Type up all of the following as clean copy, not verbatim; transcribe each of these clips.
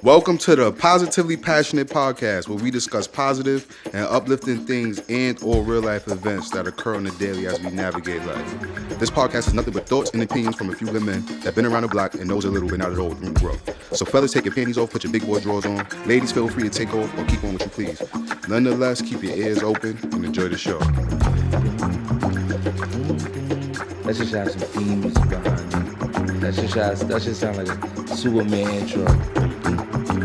Welcome to the Positively Passionate Podcast, where we discuss positive and uplifting things and or real life events that occur on the daily as we navigate life. This podcast is nothing but thoughts and opinions from a few good men that been around the block and knows a little but not at all room to grow. So fellas, take your panties off, put your big boy drawers on. Ladies, feel free to take off or keep on what you please. Nonetheless, keep your ears open and enjoy the show. Let's just have some themes behind it. That should sound like a Superman intro.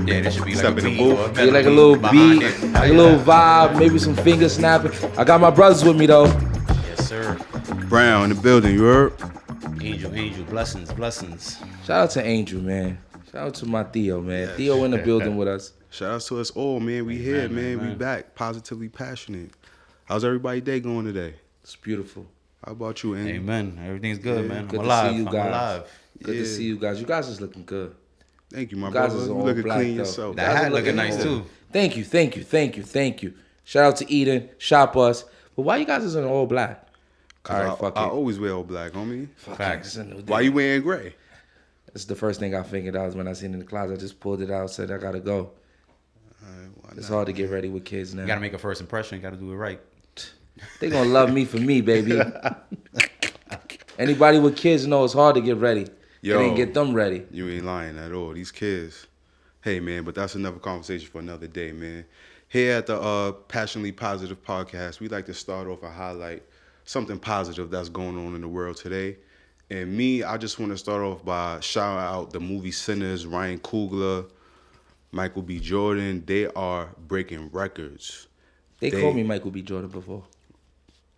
Yeah, there should be like Step a in the beat booth. or a Yeah, like a melody little behind beat, it. like a little vibe, maybe some finger snapping. I got my brothers with me though. Yes, sir. Brown in the building, you heard? Angel, blessings. Shout out to Angel, man. Shout out to my Theo, man. Theo in the building with us. Shout out to us all, man. We here, man. We back. Positively passionate. How's everybody's day going today? It's beautiful. How about you, Andy? Amen. Everything's good, man. Good I'm to alive. see you I'm guys. alive. Good to see you guys. You guys is looking good. Thank you, my You guys brother. is You all looking black, clean though. yourself. That hat looking nice too. Thank you. Shout out to Eden, Shop Us. But why you guys is in all black? All right, fuck I it. always wear all black, homie. Facts. Why you wearing gray? It's the first thing I figured out when I seen it in the closet. I just pulled it out, said I gotta go. It's hard to get ready with kids now. You gotta make a first impression. Gotta do it right. They gonna love me for me, baby. Anybody with kids know it's hard to get ready. Yo. It ain't get them ready. You ain't lying at all. These kids. Hey, man, but that's another conversation for another day, man. Here at the Passionately Positive Podcast, we like to start off and highlight something positive that's going on in the world today. And me, I just want to start off by shouting out the movie Sinners, Ryan Coogler, Michael B. Jordan. They are breaking records. They called me Michael B. Jordan before.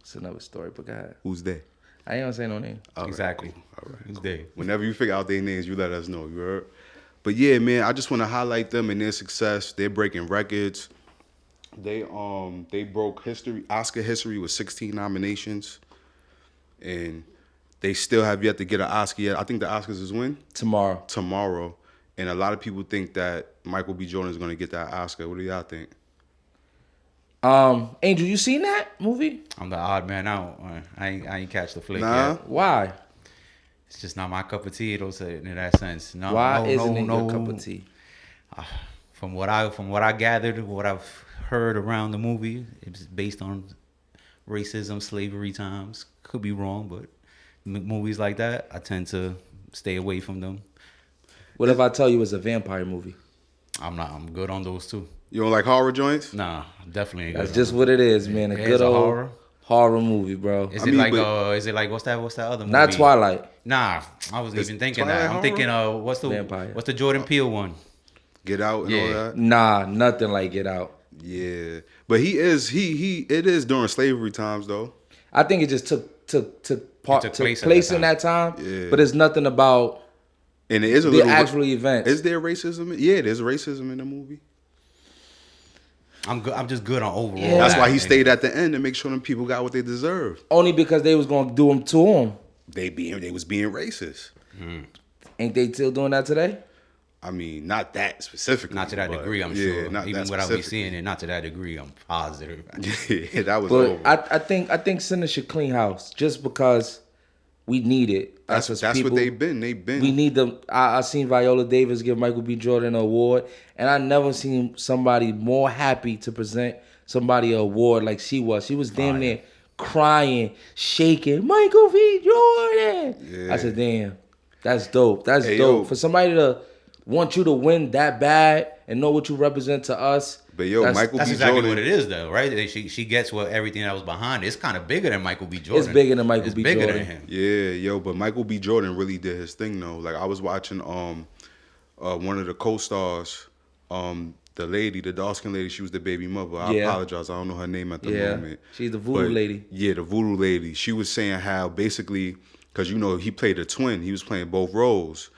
It's another story, but go ahead. Who's they? I ain't gonna say no name. All right, Exactly. cool. All right. It's day. Whenever you figure out their names, you let us know. You heard? But yeah, man, I just want to highlight them and their success. They're breaking records. They broke history, Oscar history with 16 nominations, and they still have yet to get an Oscar yet. I think the Oscars is when? Tomorrow. And a lot of people think that Michael B. Jordan is going to get that Oscar. What do y'all think? Angel, you seen that movie? I'm the odd man out. I ain't catch the flick Nah. yet. Why? It's just not my cup of tea. Those in that sense. No, Why no, isn't it no, your cup of tea? From what I gathered, what I've heard around the movie, it's based on racism, slavery times. Could be wrong, but movies like that, I tend to stay away from them. What if I tell you it's a vampire movie? I'm good on those too. You don't like horror joints? Nah, definitely ain't That's good just what it is, man. A It good is a old horror movie, bro. Is I it mean, like but- is it like what's that other movie? Not Twilight. Nah, I wasn't Is even thinking Twilight that. I'm horror? thinking Vampire. what's the Jordan Peele one? Get Out and all Yeah. that? Nah, nothing like Get Out. Yeah. But it is during slavery times, though. I think it just took place in that time. Yeah. But it's nothing about And it is a the little actual events. Is there racism? Yeah, there's racism in the movie. I'm good. I'm just good on overall. Yeah. That's why he And- stayed at the end to make sure them people got what they deserved. Only because they was gonna do them to him. They was being racist. Ain't they still doing that today? I mean, not that specifically. Not to that but degree, I'm yeah, sure. not Even that without me specifically. seeing it, not to that degree, I'm positive. Yeah, that was But over. I think Sinners should clean house just because we need it. that's as what people. they've been. They've been. We need them. I seen Viola Davis give Michael B. Jordan an award, and I never seen somebody more happy to present somebody an award like she was. She was damn near crying, shaking. Michael B. Jordan. Yeah. I said, damn, that's dope. That's Hey, dope. yo. For somebody to want you to win that bad and know what you represent to us. But yo, Michael That's B. exactly Jordan. what it is, though, right? She gets what everything that was behind it. It's kind of bigger than Michael B. Jordan. It's bigger than Michael It's B. bigger Jordan. than him. Yeah, yo, but Michael B. Jordan really did his thing though. Like I was watching one of the co-stars, the lady, the dark-skinned lady, she was the baby mother. I Yeah. apologize, I don't know her name at the Yeah, moment. she's the voodoo lady. Yeah, the voodoo lady. She was saying how basically, because you know he played a twin, he was playing both roles,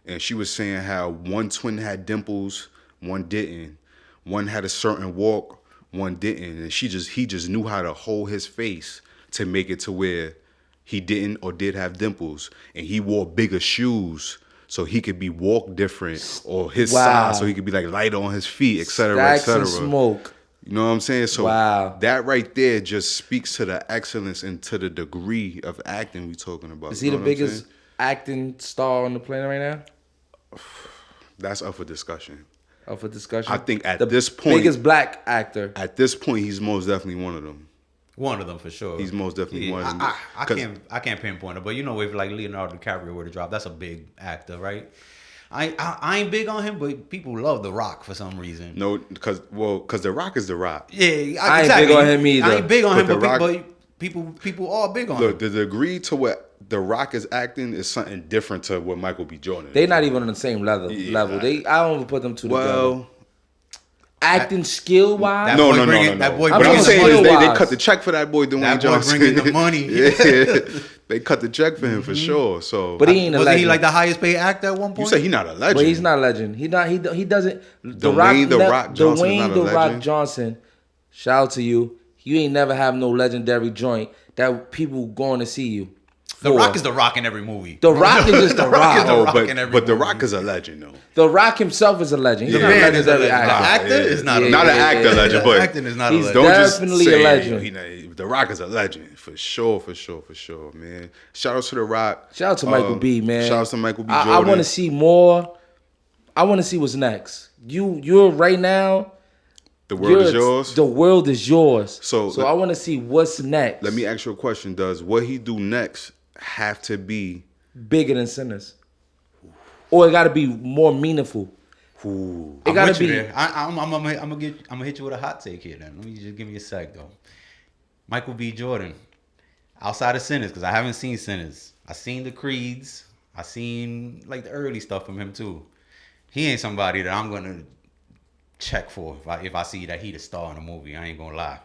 and she was saying how one twin had dimples, one didn't. One had a certain walk, one didn't, and he just knew how to hold his face to make it to where he didn't or did have dimples, and he wore bigger shoes so he could be walk different, or his Wow. size so he could be like lighter on his feet, et cetera, et Stacks and cetera. smoke. You know what I'm saying? So Wow. that right there just speaks to the excellence and to the degree of acting we talking about. Is he You know the what I'm biggest saying? acting star on the planet right now? That's up for discussion. Up for discussion. I think at the this point, biggest black actor. at this point, he's most definitely one of them. One of them for sure. He's most definitely one of them. I can't pinpoint it, but you know, if like Leonardo DiCaprio were to drop, that's a big actor, right? I ain't big on him, but people love The Rock for some reason. No, because The Rock is The Rock. Yeah, I ain't big on him either. I ain't big on But him, The but, Rock- but people are big on Look, him. the degree to what The Rock is acting is something different to what Michael B. Jordan. They is. not even on the same level. Yeah. I don't even put them two together. Well, Acting skill wise. That no, boy no, no, bringing- no, no. that boy What I'm bringing saying is the they skill-wise. cut the check for that boy, Dwayne That boy Johnson. bringing the money. Yeah, they cut the check for him for sure. So, But he ain't a Wasn't legend. he like the highest paid actor at one point? you say he's not a legend. But he's not a legend. He doesn't. Dwayne The Rock Johnson is Dwayne not a The Rock legend? Johnson. Shout out to you. You ain't never have no legendary joint that people going to see you. The for. Rock is The Rock in every movie. The Rock is just The Rock. is The Oh, Rock but in every The movie. Rock is a legend though. The Rock himself is a legend. He's The not a man is a legendary legend. The actor. actor is not a Not an legend. actor legend, but Acting is not a He's legend. don't just definitely say a legend. The Rock is a legend for sure, man. Shout out to The Rock. Shout out to Michael B, man. Shout out to Michael B. I Jordan. want to see more. I want to see what's next. You're right now. The world is yours. The world is yours. So I want to see what's next. Let me ask you a question. Does what he do next have to be? Bigger than Sinners, or it got to be more meaningful. Ooh, It I'm got to with you be. there. I'm gonna hit you with a hot take here. Then let me just give me a sec though. Michael B. Jordan, outside of Sinners, because I haven't seen Sinners. I seen the Creeds. I seen like the early stuff from him too. He ain't somebody that I'm gonna check for if I see that he the star in a movie. I ain't gonna lie.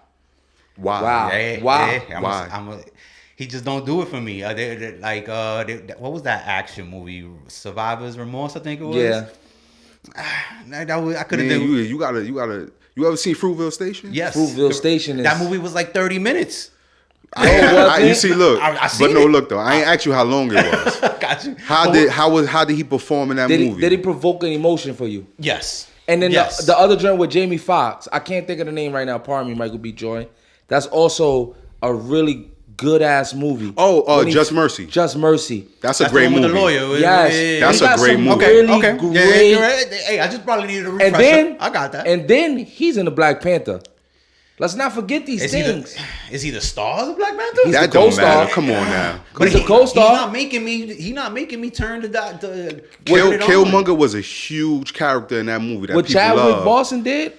wow. Wow. Yeah, Wow. yeah, Why? he just don't do it for me. What was that action movie? Survivor's Remorse, I think it was. Yeah. I could have Man, done. you gotta. You ever seen Fruitville Station? Yes, Fruitville Station is. That movie was like 30 minutes. You see, look, I but seen no, it. look though. I ain't asked you how long it was. Got you. How did he perform in that Did movie? he provoke an emotion for you? Yes. And then yes. the other joint with Jamie Foxx, I can't think of the name right now. Pardon me, Michael B. Jordan. That's also a really good ass movie. Oh, When he- Just Mercy. Just Mercy. That's a That's great the one movie. with the lawyer. Yes. That's He a got great some movie. Really Okay. great. Yeah, you're right. Hey, I just probably needed a refresher. And then I got that. And then he's in the Black Panther. Let's not forget these things. Is he the star of the Black Panther? He's That the don't co-star. matter. Come on now. He's a co-star. He's not making me turn to that. Killmonger was a huge character in that movie that What people Chadwick love. Boseman did?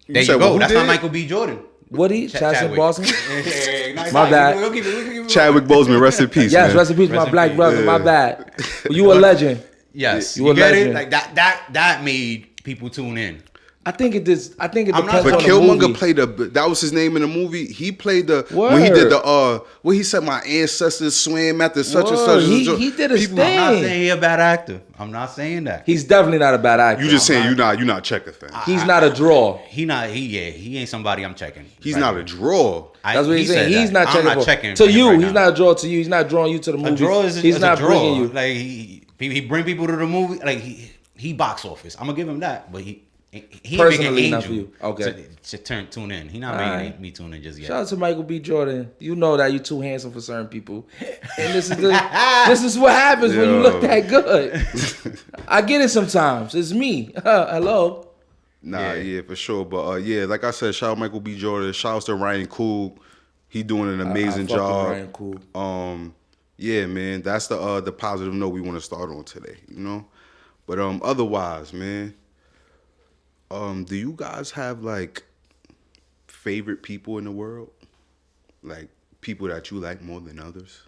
There said you go. who That's did? not Michael B. Jordan. What he? Chadwick Boseman? Nice. My bad. We'll keep it Chadwick Boseman, rest in peace. Yes, man. rest in peace, my Rest in black peace. brother. My Yeah. bad. You a legend. Yes, You you a get legend. it. Like that made people tune in. I think it depends not- on But the Killmonger movie. played that was his name in the movie. He played when he did Word. where he said my ancestors swam after such and Word. such. He did his People- I'm not thing. saying he a bad actor. I'm not saying that. He's definitely not a bad actor. You just saying you're not Checker fan. He's not a draw. He ain't somebody I'm checking. He's Right not now. a draw. That's what he he's saying. said He's that. not I'm checking not for. checking To for him you, right he's now. not a draw to you. He's not drawing you to the movie. A draw is He's a not draw. bringing you. Like he bring people to the movie. Like he box office. I'm gonna give him that. But he ain't Personally, making not Angel for you. Okay. to tune in. He not All making right. me tune in just yet. Shout out to Michael B. Jordan. You know that you're too handsome for certain people, and this is what happens when you Yo. look that good. I get it sometimes. It's me. Hello. Nah, yeah, for sure. But yeah, like I said, shout out Michael B. Jordan. Shout out to Ryan Coogler. He doing an amazing I fuck with job. Ryan Coogler. Yeah, man, that's the positive note we want to start on today. You know, but otherwise, man, do you guys have like favorite people in the world, like people that you like more than others?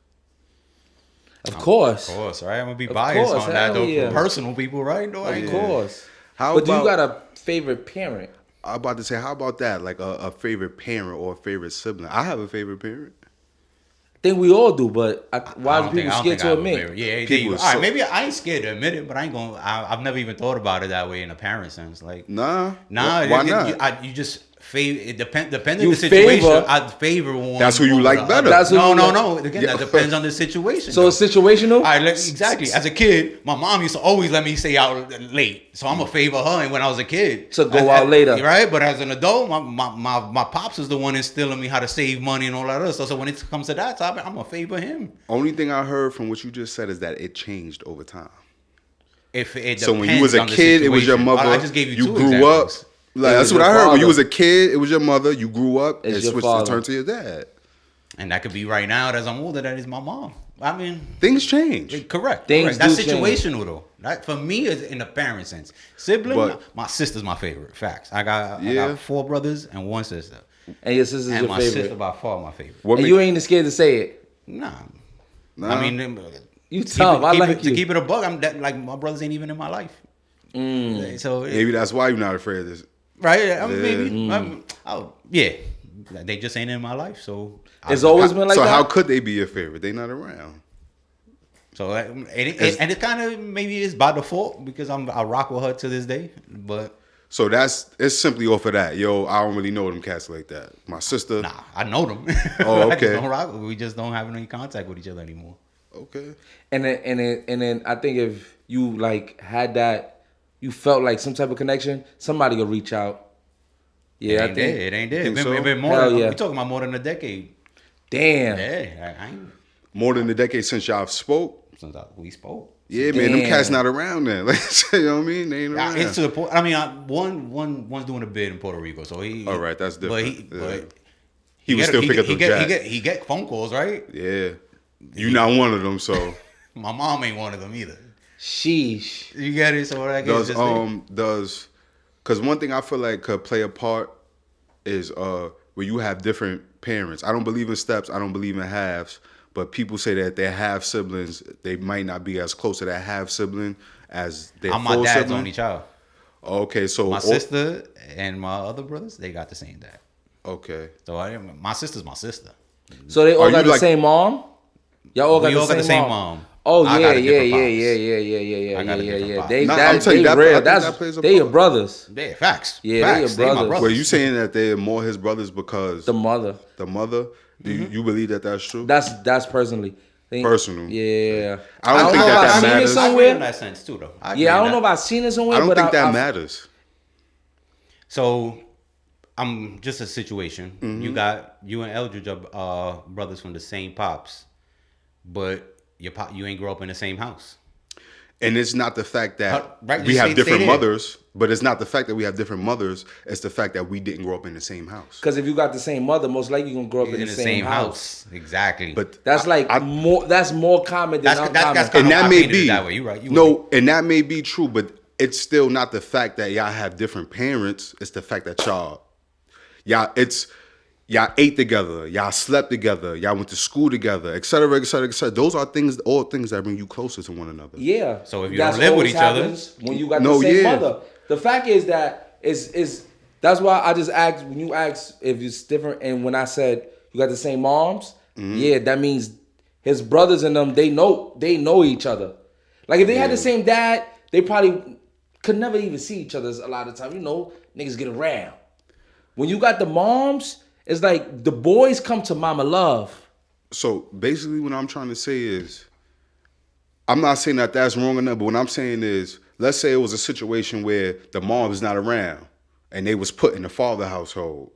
Of course. Of course, right? I'm gonna be Of biased course, on that hell though. yeah. For personal people, right? No, Of course. How But do you about- got a favorite parent? I'm about to say, how about that? Like a favorite parent or a favorite sibling? I have a favorite parent. I think we all do, but why I do don't people think- I don't scared think to I have a admit? favorite. Yeah, there you People go. are All right, so- maybe I ain't scared to admit it, but I've never even thought about it that way in a parent sense. Like, Nah. nah, Why not? You just favor. It depending You on the situation. favor- I favor one. That's who you over like the better. other. That's who no, you no, like- no. Again, Yeah. that depends on the situation. So though. it's situational. All right, exactly. As a kid, my mom used to always let me stay out late, so I'm gonna favor her. And when I was a kid, So go out later. right? But as an adult, my pops is the one instilling me how to save money and all that other stuff. So when it comes to that topic, I'm gonna favor him. Only thing I heard from what you just said is that it changed over time. If it So when you depends was a on the kid, it was your situation. mother. I just gave you two grew examples. up. Like It that's was what I your heard. When you father. was a kid, it was your mother. You grew up It's and your switched father. to turn to your dad. And that could be right now as I'm older. That is my mom. I mean, Things change. correct. Things That's do change. situational though. That for me is in the parent sense. Sibling, But- my sister's my favorite. Facts. I got Yeah. 4 brothers and 1 sister, And your sister's and your my favorite. sister by far my favorite. What And make- you ain't scared to say it. Nah. Nah. I mean, You tough. I like to you. keep it a bug. I'm that, like my brothers ain't even in my life. So Maybe that's why you're not afraid of this. right, I mean, Yeah. maybe. Yeah, they just ain't in my life. So It's always been like So that. how could they be your favorite? They not around. So and it kind of maybe is by default because I rock with her to this day. But So it's simply off of that. Yo, I don't really know them cats like that. My sister. nah, I know them. Oh, I just okay. don't rock. We just don't have any contact with each other anymore. Okay. And then I think if you like had that, you felt like some type of connection, somebody will reach out. Yeah, I It think. ain't there. Think It so? been more. Hell Than, yeah. We talking about more than a decade. Damn. Yeah, I ain't, More than a decade since y'all spoke. since we spoke. Yeah, man, them Damn. cats not around then. Like, you know what I mean? They ain't around. It's to the point. I mean, one's doing a bid in Puerto Rico, so he. All right, that's different. But Yeah. but He was still pick up the jack. He get phone calls, right? Yeah. You not one of them, so My mom ain't one of them either. Sheesh. You get it? So I guess because one thing I feel like could play a part is where you have different parents. I don't believe in steps. I don't believe in halves. But people say that their half siblings, they might not be as close to that half sibling as their I'm my full dad's sibling. only child. Okay, so My sister and my other brothers, they got the same dad. Okay. So my sister's my sister. So they all Are got you the like- same mom? Y'all all got, We the, all same got the same mom. mom. Oh I yeah, got a yeah, different yeah, pops. yeah. I got a different pops. They Nah, I'm that telling you, they I real. think That's that plays a they your part. brothers. Yeah, facts. Yeah, they Facts. your my brothers. Were you saying that they're more his brothers because The mother. the mother? Do you believe that that's true? That's personally. Personal. Yeah. I don't think know that if I've seen it matters. I agree somewhere. in that sense too, though. I agree Yeah, I in don't know that. if I've seen it somewhere, I don't but think that I, matters. So, I'm just a situation. Mm-hmm. You and Eldridge are brothers from the same pops, but you ain't grow up in the same house. And it's not the fact that Right, we just have stay different there. mothers, but it's not the fact that we have different mothers. It's the fact that we didn't grow up in the same house. because if you got the same mother, most likely you're gonna grow up in, the same house. Exactly. But That's like more. That's more common than That's uncommon. kinda and how that I may painted it be that way. You right. You no, and that may be true, but it's still not the fact that y'all have different parents. It's the fact that y'all ate together, y'all slept together, y'all went to school together, et cetera, et cetera, et cetera. Those are all things that bring you closer to one another. Yeah. So if you That's don't live with always each other- happens when you got No, the same yeah. mother. The fact is that is that's why I just asked when you asked if it's different, and when I said you got the same moms, Mm-hmm. yeah, that means his brothers and them they know each other. Like if they had the same dad, they probably could never even see each other a lot of time. You know, niggas get around. When you got the moms, it's like the boys come to mama love. So basically, what I'm trying to say is, I'm not saying that that's wrong enough, but what I'm saying is, let's say it was a situation where the mom is not around and they was put in the father household.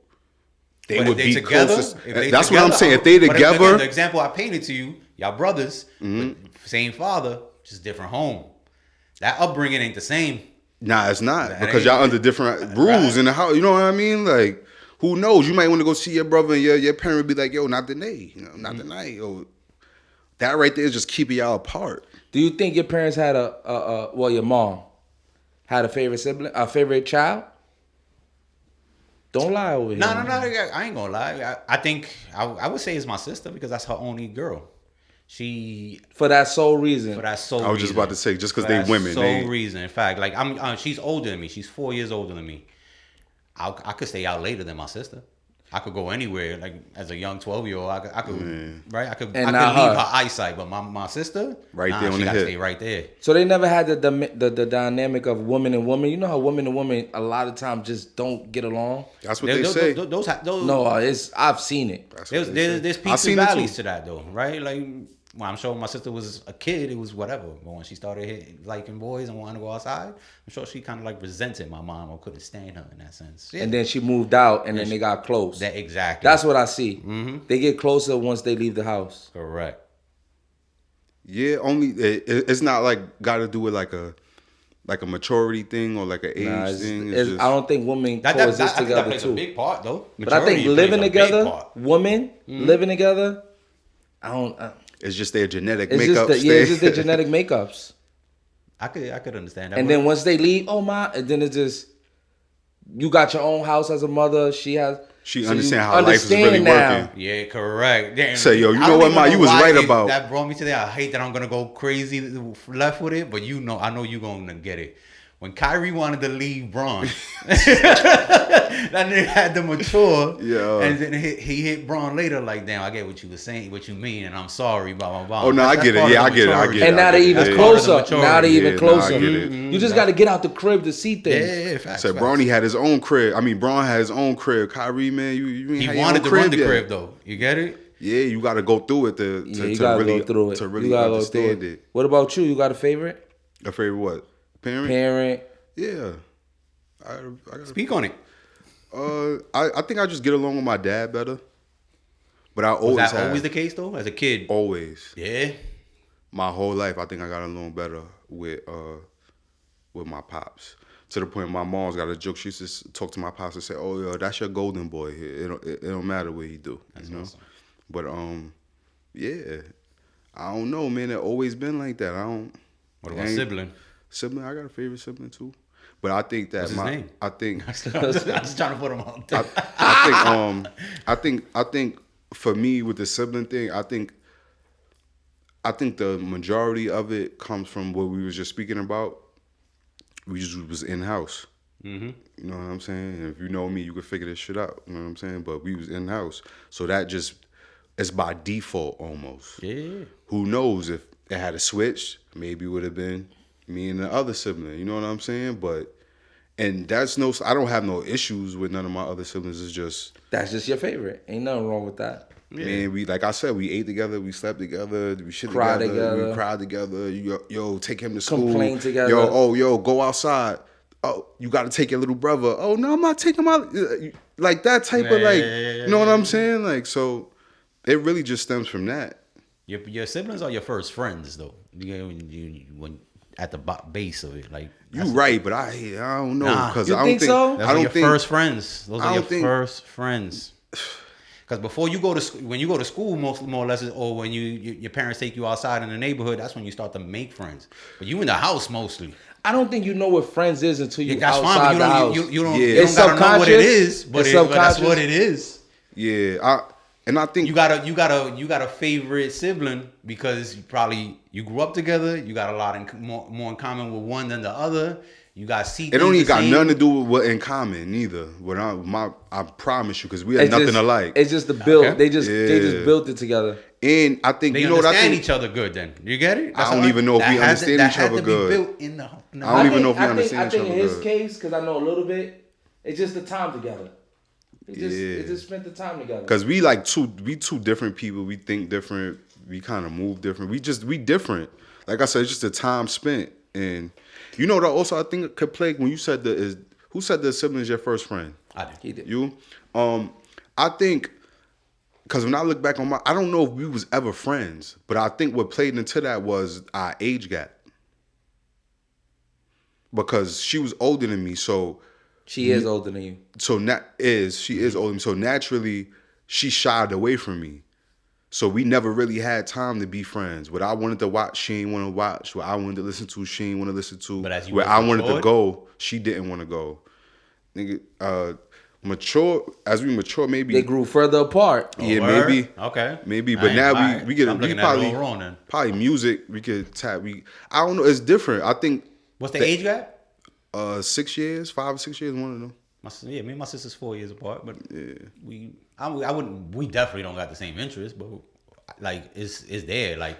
They But would if they be together, closest. if they That's together, what I'm saying. If they but again, together, the example I painted to you, y'all brothers, but same father, just different home. That upbringing ain't the same. nah, it's not That because ain't- y'all under different rules in the house. You know what I mean? Like, who knows? You might want to go see your brother, and your parent would be like, "Yo, not today. You know, not tonight." Yo, that right there is just keeping y'all apart. Do you think your parents had well, your mom had a favorite sibling, a favorite child? Don't lie over here. No. I ain't gonna lie. I think I would say it's my sister because that's her only girl. She For that sole reason. for that sole. I was just reason. about to say, just 'cause For they that women, Sole they- reason. In fact, like she's older than me. She's 4 years older than me. I could stay out later than my sister. I could go anywhere. Like as a young 12-year-old, I could right. I could And leave not her. her eyesight, but my sister Right there on she the gotta hip. stay right there. So they never had the dynamic of woman and woman. You know how woman and woman a lot of times just don't get along. That's what they say. Those No, I've seen it. That's what There's they say. there's I peaks seen and it too. valleys to that though, right? Like when I'm sure when my sister was a kid, it was whatever. But when she started liking boys and wanting to go outside, I'm sure she kind of like resented my mom or couldn't stand her in that sense. Yeah, And then she moved out, and then they got close. that exactly. That's what I see. They get closer once they leave the house. correct. Yeah, only it's not like got to do with like like a maturity thing or like an age Nah, thing. I don't think women I coexist think that together plays a too. big part though. But I think Maturity living plays a big together, part. women living together, I don't. it's just their genetic It's makeup. just it's just their genetic makeups. I could understand that. And then once they leave, oh my, and then it's just you got your own house as a mother. She has. She so understand you how life is really working. yeah, correct. Damn. Say, yo, you I know don't what, even Ma, you was why right about- that brought me to there. I hate that I'm gonna go crazy left with it, but I know you gonna get it. When Kyrie wanted to leave Braun, that nigga had to mature. Yeah. And then he hit Braun later, like, damn, I get what you were saying, what you mean, and I'm sorry, blah, blah, blah. Oh, no, I get it. part Yeah, of I get it. I maturity. get it. And now they even That's part of the closer. maturity. Now they Yeah, even nah, I closer. get it. You just got to get out the crib to see things. Yeah, facts. Said facts. Bronny had his own crib. I mean, Braun had his own crib. Kyrie, man, you ain't He had your wanted own to run the yet. crib, though. You get it? Yeah, you got to go through it to You gotta really go through it. to You really gotta go understand through it. What about you? You got a favorite? A favorite what? Parent? Parent? Yeah. I got Speak on it. I think I just get along with my dad better. But I Was always that have. always the case, though, as a kid? Always. Yeah. My whole life, I think I got along better with my pops. To the point my mom's got a joke. She used to talk to my pops and say, "Oh, yo, that's your golden boy. It don't matter what he do." That's you know? awesome. But yeah, I don't know, man. It always been like that. I don't. What about ain't- sibling? Sibling, I got a favorite sibling too. But I think that What's his name? I think I'm just trying to put him on. I think for me with the sibling thing, I think the majority of it comes from what we was just speaking about. We just was in house. Mm-hmm. You know what I'm saying? And if you know me, you can figure this shit out. You know what I'm saying? But we was in house, so that just it's by default almost. Yeah. Who knows if it had a switch? Maybe it would have been me and the other sibling. You know what I'm saying? But and that's no. I don't have no issues with none of my other siblings. It's just. That's just your favorite. Ain't nothing wrong with that. Man, we like I said, we ate together, we slept together, we shit Cried together, we together. cried together. Yo, take him to school. Complain together. Yo, go outside. Oh, you got to take your little brother. Oh no, I'm not taking my like that type of like. You know what I'm saying? Like so, it really just stems from that. Your siblings are your first friends, though. When at the base of it, like You right, but I don't know Nah. because You I don't think think so? those I are don't your think first friends. Those I are your don't think- first friends. Because before you go to when you go to school, more or less, or when your parents take you outside in the neighborhood, that's when you start to make friends. But you in the house mostly. I don't think you know what friends is until you That's outside fine. the But house. you don't. Yeah. You It's don't gotta know what it subconscious. is, but It's that's subconscious. what it is. Yeah, I think You got a favorite sibling because you grew up together. You got a lot more in common with one than the other. You got see. it don't even things the got same. nothing to do with what in common neither. What I promise you, because we had It's nothing just, alike. It's just the build. Okay. They just Yeah. built it together. And I think They you know what I understand think. each other good. Then you get it. I don't even know if we understand each other That good. had to be built in the. I don't even know if we understand I each think other in his good. case, because I know a little bit, it's just the time together. Yeah. It just spent the time together. Cause we two different people. We think different. We kind of move different. We different. Like I said, it's just the time spent. And you know that also I think it could play when you said who said the sibling is your first friend? I did. He did. You. I think. Cause when I look back on I don't know if we was ever friends, but I think what played into that was our age gap. Because she was older than me, so. She is older than you. So she is older than me. So naturally, she shied away from me. So we never really had time to be friends. What I wanted to watch, she ain't want to watch. What I wanted to listen to, she ain't want to listen to. But as you where guys I wanted to matured? go, she didn't want to go. Nigga, as we mature, maybe They grew further apart. yeah, Word? maybe. Okay. Maybe, but Alright, now alright. we get I'm we looking at it probably all wrong then. probably music. We could tap. I don't know. It's different. I think What's the age gap? 6 years, 5 or 6 years, one of them. Me and my sister's 4 years apart, but I wouldn't. We definitely don't got the same interests, but like it's there. Like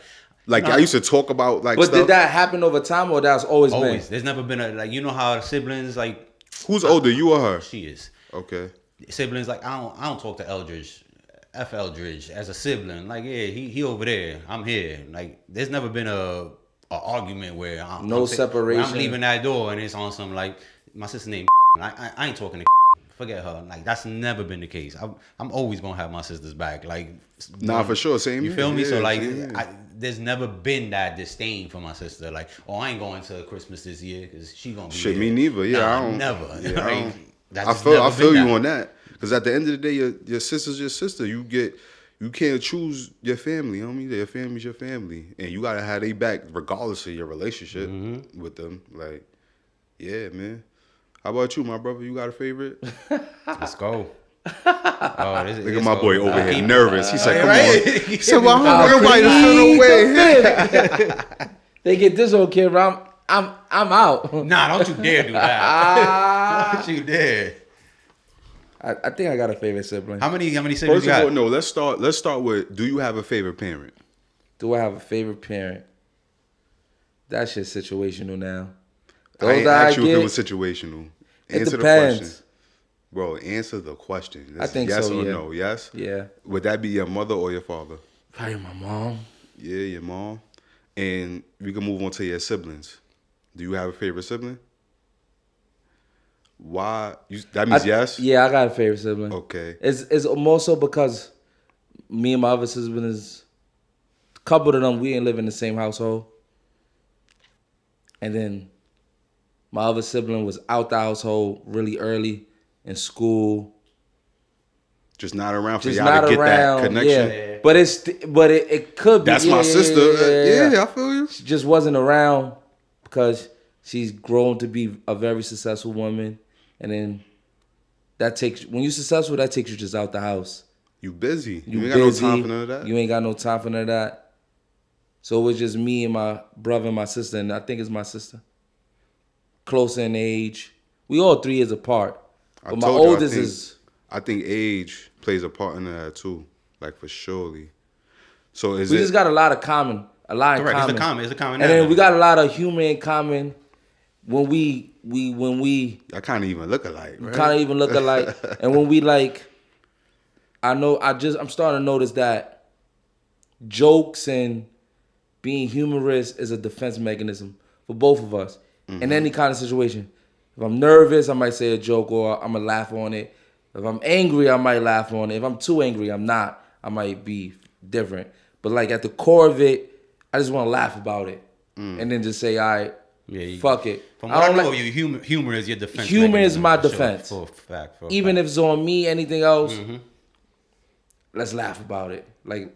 I used to talk about like But stuff. did that happen over time, or that's always always. been? There's never been a you know how siblings like Who's older, you or her? she is. Okay. Siblings like I don't talk to Eldridge, F Eldridge as a sibling. Like yeah, he over there, I'm here. Like there's never been a argument where No separation. I'm leaving that door and it's on some like my sister named. I ain't talking to forget her. Like that's never been the case. I'm always gonna have my sister's back. Like, Nah, for sure. Same You here. feel me? So Yeah, like, same here. there's never been that disdain for my sister. Like, oh, I ain't going to Christmas this year because she gonna be Shit, here. me neither. Yeah, Nah, I don't. never. Yeah, Like, I don't. that's I just feel never you been on that. Because at the end of the day, your sister's your sister. You can't choose your family, homie. Your family's your family, and you gotta have their back regardless of your relationship Mm-hmm. with them. Like, yeah, man. How about you, my brother? You got a favorite? Let's go. Oh, Look at my boy over here nervous. He said, "Come on." He said, "Well, I I don't want nobody to feel no way." They get this on camera. I'm out. Nah, don't you dare do that. Don't you dare. I think I got a favorite sibling. How many siblings First you of got? all, no. Let's start with. Do you have a favorite parent? Do I have a favorite parent? That shit's situational now. I ain't that asked you if it get, was situational. It Answer the depends. question, bro. Answer the question. I think yes so, or yeah. no. Yes. Yeah. Would that be your mother or your father? Probably my mom. Yeah, your mom. And we can move on to your siblings. Do you have a favorite sibling? Why? That means yes. Yeah, I got a favorite sibling. Okay. It's more so because me and my other siblings, a couple of them, we ain't live in the same household. And then my other sibling was out the household really early in school. Just not around for Just y'all not to get around. that connection. Yeah. But it could be. That's my sister. Yeah, I feel you. She just wasn't around because she's grown to be a very successful woman. And then when you're successful, that takes you just out the house. You busy. You You ain't busy. got no time for none of that. You ain't got no time for none of that. So it was just me and my brother and my sister, and I think it's my sister. Closer in age. We all 3 years apart. I But my told you, oldest is I think age plays a part in that too. Like for surely. So is we it just got a lot of common. A lot in Correct. common. It's a common. And then we got a lot of humor in common when we I kind of even look alike, right? kind of even look alike. And when we like, I'm starting to notice that jokes and being humorous is a defense mechanism for both of us in any kind of situation. If I'm nervous, I might say a joke or I'm gonna laugh on it. If I'm angry, I might laugh on it. If I'm too angry, I'm not. I might be different. But like at the core of it, I just want to laugh about it and then just say, all right, fuck it. From what I know of you, humor is your defense. Humor is mechanism, my for sure. defense. For a fact. Even if it's on me, anything else, let's laugh about it. Like,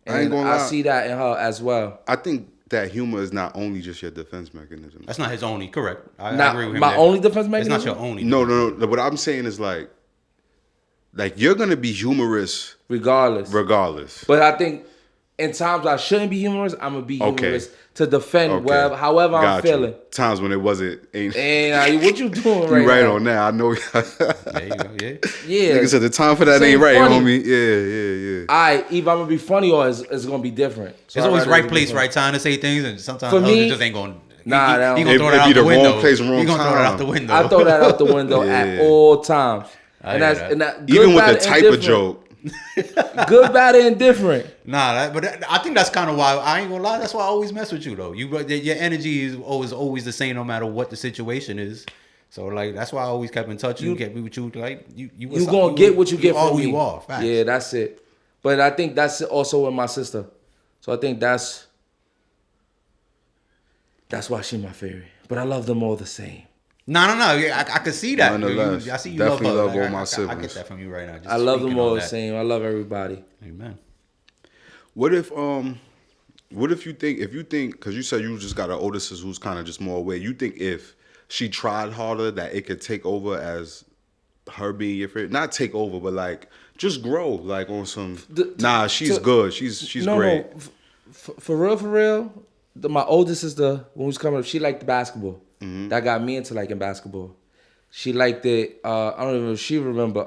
I ain't and gonna I lie. see that in her as well. I think that humor is not only just your defense mechanism. That's not his only. Correct. I Not agree with him. my there. only defense It's mechanism. not your only. No. What I'm saying is like you're gonna be humorous regardless. regardless. But I think in times I shouldn't be humorous, I'm gonna be humorous to defend however I'm Got you. feeling. Times when it wasn't ain't. And what you doing You right now? on that. I know. There you go. Yeah. Yeah. Nigga said the time for that This ain't ain't right, funny. homie. Yeah. Either I'm gonna be funny or it's gonna be different. So There's I'd always rather right be place, different. right time to say things, and sometimes For others me, just ain't going. nah, that he don't- gonna throw It- that it'd out be the the wrong window. place, wrong He gonna throw that time. out the window. I throw that out the window Yeah. at all times. I And hear that's that. and that Even good, with bad, the and type of different. joke. Good, bad, and different. I think that's kind of why I ain't gonna lie. That's why I always mess with you though. Your energy is always the same no matter what the situation is. So like that's why I always kept in touch. You kept me with you. Like you Gonna get what you get all from who me. you are. Facts. Yeah, that's it. But I think that's also with my sister. So I think that's why she's my favorite. But I love them all the same. No. Yeah, I can see that. Nonetheless, I see you definitely love her. love all my I get siblings. that from you right now. Just I love them speaking all on the that. same. I love everybody. Amen. What if you think because you said you just got an older sister who's kind of just more aware. You think if she tried harder that it could take over as her being your favorite? Not take over, but like just grow like on some. Nah, she's good. She's great. No. For real. My oldest sister, when we was coming up, she liked the basketball. Mm-hmm. That got me into liking basketball. She liked it. I don't even know if she remember.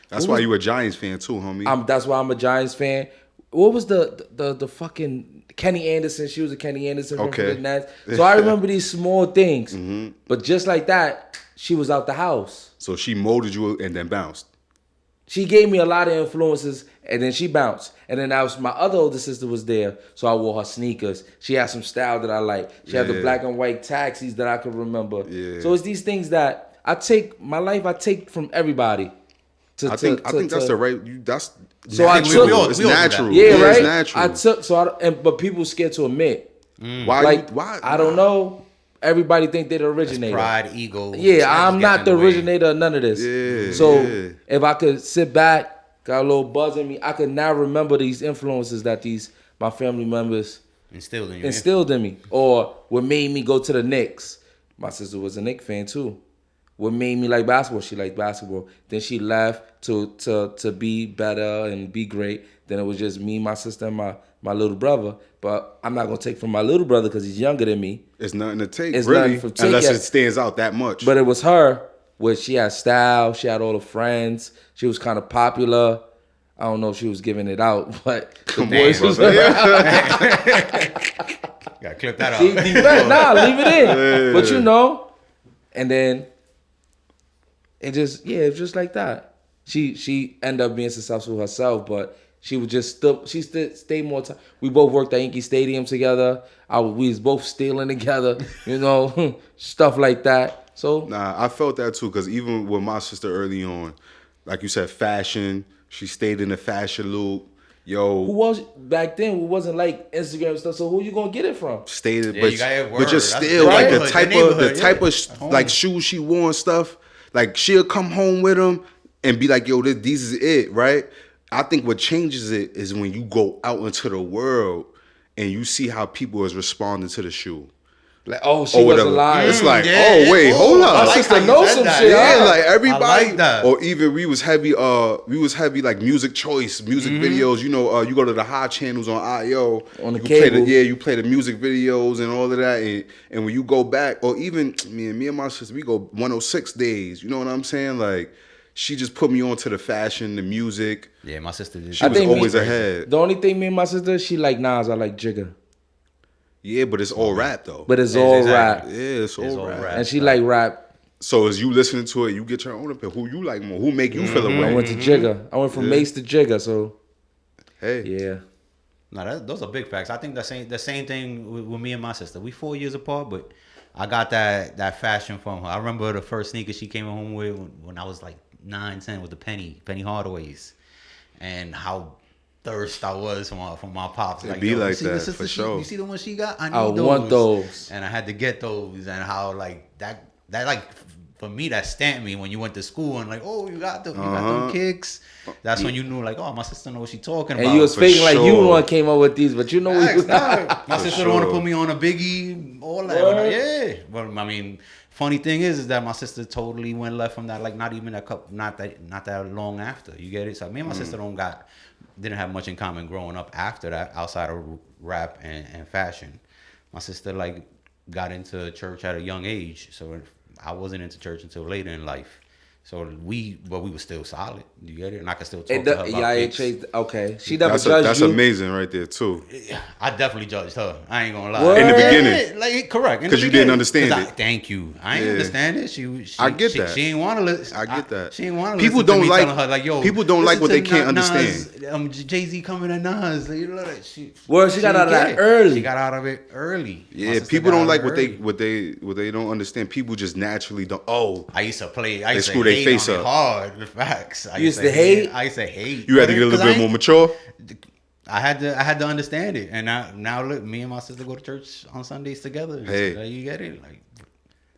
That's why you a Giants fan too, homie. That's why I'm a Giants fan. What was the fucking Kenny Anderson? She was a Kenny Anderson from Okay. the Nets. So I remember these small things. Mm-hmm. But just like that, she was out the house. So she molded you and then bounced. She gave me a lot of influences, and then she bounced. And then my other older sister was there, so I wore her sneakers. She had some style that I like. She had the Yeah. black and white taxis that I could remember. Yeah. So it's these things that I take my life. I take from everybody. I think that's the right. That's So I natural. took- It's we all do that. natural. Yeah, It's right. natural. I took but people scared to admit. Why? Like Why? I don't know. Everybody think they're the originator. Pride, ego. Yeah, that I'm just not gets the in way. originator of none of this. Yeah, So yeah. if I could sit back, got a little buzz in me, I could now remember these influences that my family members Instilled in you. instilled in me, or what made me go to the Knicks. My sister was a Knicks fan too. What made me like basketball? She liked basketball. Then she left to be better and be great. Then it was just me, my sister, and my little brother. But I'm not gonna take from my little brother because he's younger than me. It's nothing to take, It's really, nothing to take unless at- it stands out that much. But it was her, where she had style. She had all the friends. She was kind of popular. I don't know if she was giving it out, but the Come on, boys was brother. Gotta clip that She out. defend, nah, leave it in. But you know, and then it just it was just like that. She ended up being successful herself, but she was just stayed more time. We both worked at Yankee Stadium together. We was both stealing together, you know, stuff like that. So Nah, I felt that too, because even with my sister early on, like you said, fashion, she stayed in the fashion loop. who Yo, was back then? Who wasn't like Instagram and stuff? So who you gonna get it from? stayed it, Yeah, but, you gotta have but word. just That's still, the like the neighborhood, type the of neighborhood, yeah. like shoes she wore and stuff, like she'll come home with them and be like, yo, these is it, right? I think what changes it is when you go out into the world and you see how people is responding to the shoe. Like, oh, she Or was whatever. alive. It's like, Yeah, oh yeah. wait, Oh, hold I up. My like sister how you knows said some that. shit. Yeah, huh? like everybody, I like that. or even we was heavy like music choice, music videos. You know, you go to the high channels on IO, On the you play cable. you play the music videos and all of that, and when you go back, or even me and my sister, we go 106 days. You know what I'm saying? Like, she just put me onto the fashion, the music. Yeah, my sister did. She was always ahead. The only thing me and my sister, she like Nas, I like Jigga. Yeah, but it's all rap though. But it's Yes, all exactly. rap. yeah, it's all rap. And she like rap. So as you listening to it, you get your own opinion. Who you like more? Who make you feel I away? went to Jigga. I went from Mace to Jigga, so Hey, yeah. No, those are big facts. I think the same thing with me and my sister. We 4 years apart, but I got that fashion from her. I remember the first sneakers she came home with when I was like 9, 10 with the Penny Hardaways, and how thirst I was from my pops. It be yo, like you see the that, sister for sure. You see the one she got? I need I those. want those. And I had to get those, and how like that like for me that stamped me when you went to school and like, oh, you got them kicks. That's when you knew like, oh, my sister knows what she talking about. And you was for faking like you sure. the one came up with these, but you know what you My sister don't want to sure. put me on a Biggie, all that. Word. Yeah, but I mean, funny thing is that my sister totally went left from that. Like not even a couple, not that long after. You get it? So me and my sister didn't have much in common growing up after that, outside of rap and fashion. My sister like got into church at a young age, so I wasn't into church until later in life. So we were still solid. You get it? And I could still talk to her about kicks. Okay. She never that's judged you. amazing right there too. I definitely judged her. I ain't gonna lie. Word? In the beginning. Yeah, like correct. In the 'Cause you didn't beginning. understand 'Cause it. Thank you. I ain't Yeah. understand it. She I get she, that. She ain't want to listen. I get that. She ain't want to. People listen to don't me like- telling her like, yo. people don't like what listen they to can't Nas, understand. Jay-Z coming to Nas. You know that she. Word, she got out of get that it. early. She got out of it early. My Yeah, sister people got don't out like of what it early. they don't understand. People just naturally don't. Oh, I used to play. I used to screw their hate face on it up. hard. The facts. I You used to hate? I used to hate. you had to get a little bit more mature. I had to understand it, and now look, me and my sister go to church on Sundays together. Hey. Like, you get it? Like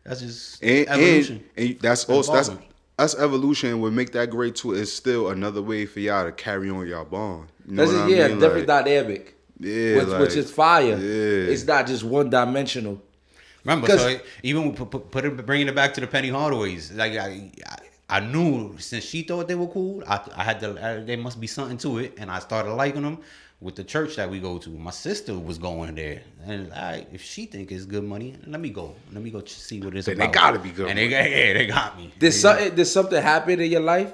that's just And, evolution. and that's also Evolving. that's evolution. Would make that great too. Is still another way for y'all to carry on y'all bond. You know That's what just, I yeah, mean? different Like, dynamic. yeah, which like, is fire. Yeah. It's not just one dimensional. Remember, 'Cause- so even bringing it back to the Penny Hardaways, like I knew since she thought they were cool, I had to. There must be something to it, and I started liking them. With the church that we go to, my sister was going there, and if she think it's good money, let me go see what it's Then about. they gotta be good and money. they got me. Did something happen in your life?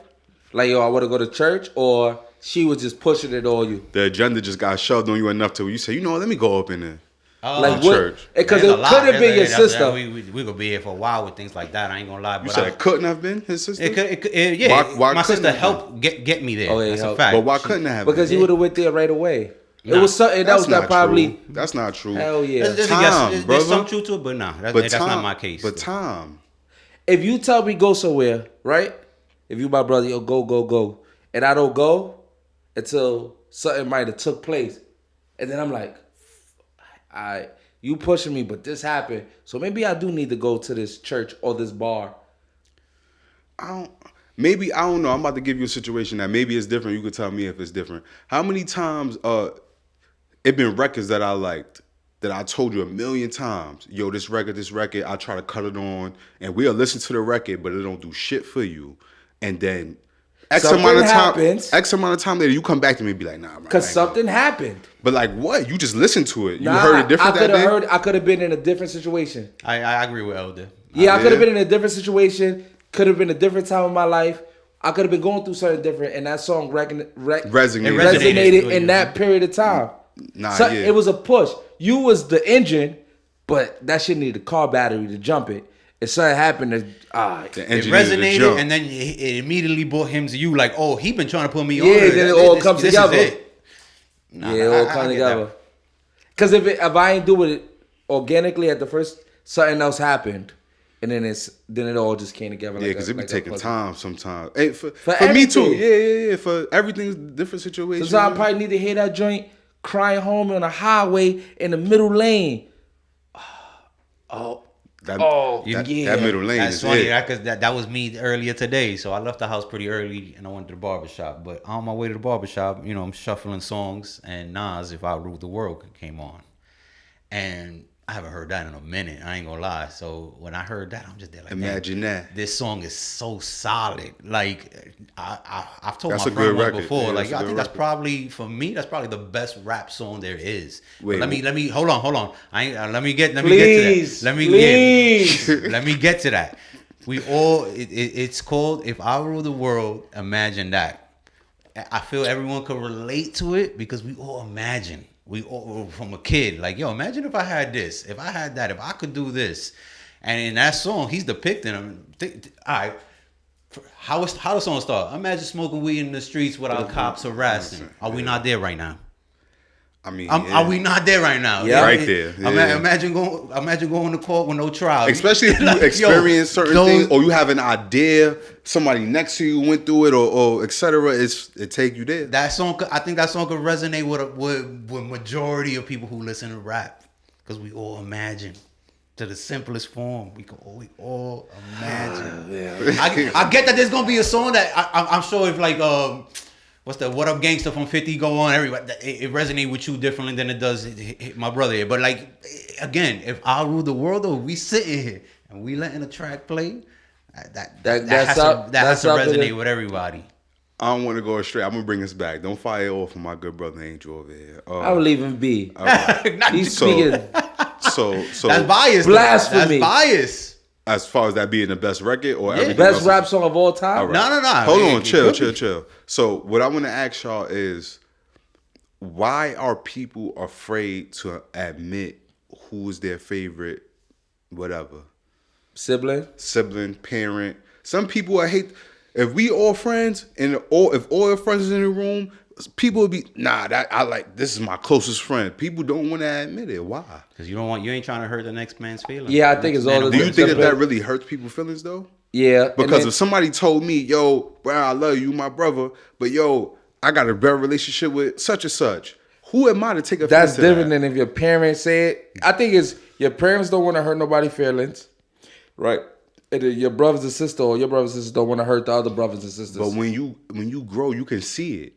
Like, yo, I want to go to church, or she was just pushing it on you? the agenda just got shoved on you enough to where you say, you know what, let me go up in there. Like what- what? Because There's it a lot. could have been your There's- sister. We gonna be here for a while with things like that. I ain't gonna lie, You but said it couldn't have been his sister. yeah. Why my couldn't sister it have helped get me there. Oh, yeah, That's a help. fact. But why She- couldn't it have Because been? you would have went there right away. Nah. It was something that That's was not that probably. true. That's not true. Hell yeah. There's Time, there's brother. some truth to it, but nah, that's But not my case. But time. if you tell me go somewhere, right? If you my brother, yo, go, and I don't go until something might have took place, and then I'm like, you pushing me, but this happened, so maybe I do need to go to this church or this bar. I don't know. I'm about to give you a situation that maybe it's different. You could tell me if it's different. How many times it been records that I liked that I told you a million times, yo, this record, I try to cut it on, and we'll listen to the record, but it don't do shit for you. And then X amount of time later, you come back to me and be like, nah, man. Because something happened. But like what? You just listened to it. You heard it different that day? I could have been in a different situation. I agree with Elder. I could have been in a different situation. Could have been a different time of my life. I could have been going through something different, and that song resonated in that period of time. It was a push. You was the engine, but that shit needed a car battery to jump it. If something happened, it resonated, and then it immediately brought him to you. Like, oh, he been trying to put me on. Yeah, then it all comes together. It all comes together. Because if I ain't do it organically at the first, something else happened. And then it all just came together. Yeah, because it be taking time sometimes. Hey, for me too. Yeah. For everything's different situations. Sometimes I probably need to hear that joint crying home on a highway in the middle lane. That middle lane. That's funny. Because that was me earlier today. So I left the house pretty early and I went to the barbershop. But on my way to the barbershop, I'm shuffling songs, and Nas, If I Ruled the World, came on. And I haven't heard that in a minute. I ain't gonna lie. So when I heard that, I'm just there like, imagine that. This song is so solid. Like I've told that's my friend once before. Yeah, like I think that's probably the best rap song there is. Let me hold on. Let me get to that. We all it's called If I Rule the World. Imagine that. I feel everyone could relate to it because we all imagine. We all, from a kid, like, yo, imagine if I had this, if I had that, if I could do this. And in that song, he's depicting him. All right, how the song start? Imagine smoking weed in the streets without cops harassing. Are we not there right now? I mean, are we not there right now? Yeah, right there. Yeah. Imagine going to court with no trial. Especially if you experience certain things, or you have an idea, somebody next to you went through it, or etc. It take you there. That song, I think that song could resonate with majority of people who listen to rap, because we all imagine. To the simplest form, we all imagine. I get that there's gonna be a song that I'm sure if like what's the What Up Gangsta from 50 go on, everybody it resonates with you differently than it does my brother here. But like again, if I Rule the World, though, we sitting here and we letting the track play, that has to resonate with everybody. I don't want to go astray. I'm gonna bring us back. Don't fire off for my good brother Angel over here. I will leave him be. He's speaking. So that's bias. Blasphemy. That's bias. As far as that being the best record or everything best else? rap song of all time? All right. No. Hold on, chill. So what I want to ask y'all is, why are people afraid to admit who's their favorite, whatever? Sibling, parent. Some people hate. If we all friends and if all your friends is in the room, people would be this is my closest friend. People don't want to admit it. Why? Because you ain't trying to hurt the next man's feelings. Yeah, I think it's all. Do you think that really hurts people's feelings though? Yeah. Because if somebody told me, yo, bro, I love you, my brother, but yo, I got a better relationship with such and such. Who am I to take offense to that? That's different than if your parents say it. I think it's your parents don't want to hurt nobody's feelings, right? And your brothers and sisters or your brothers and sisters don't want to hurt the other brothers and sisters. But when you grow, you can see it.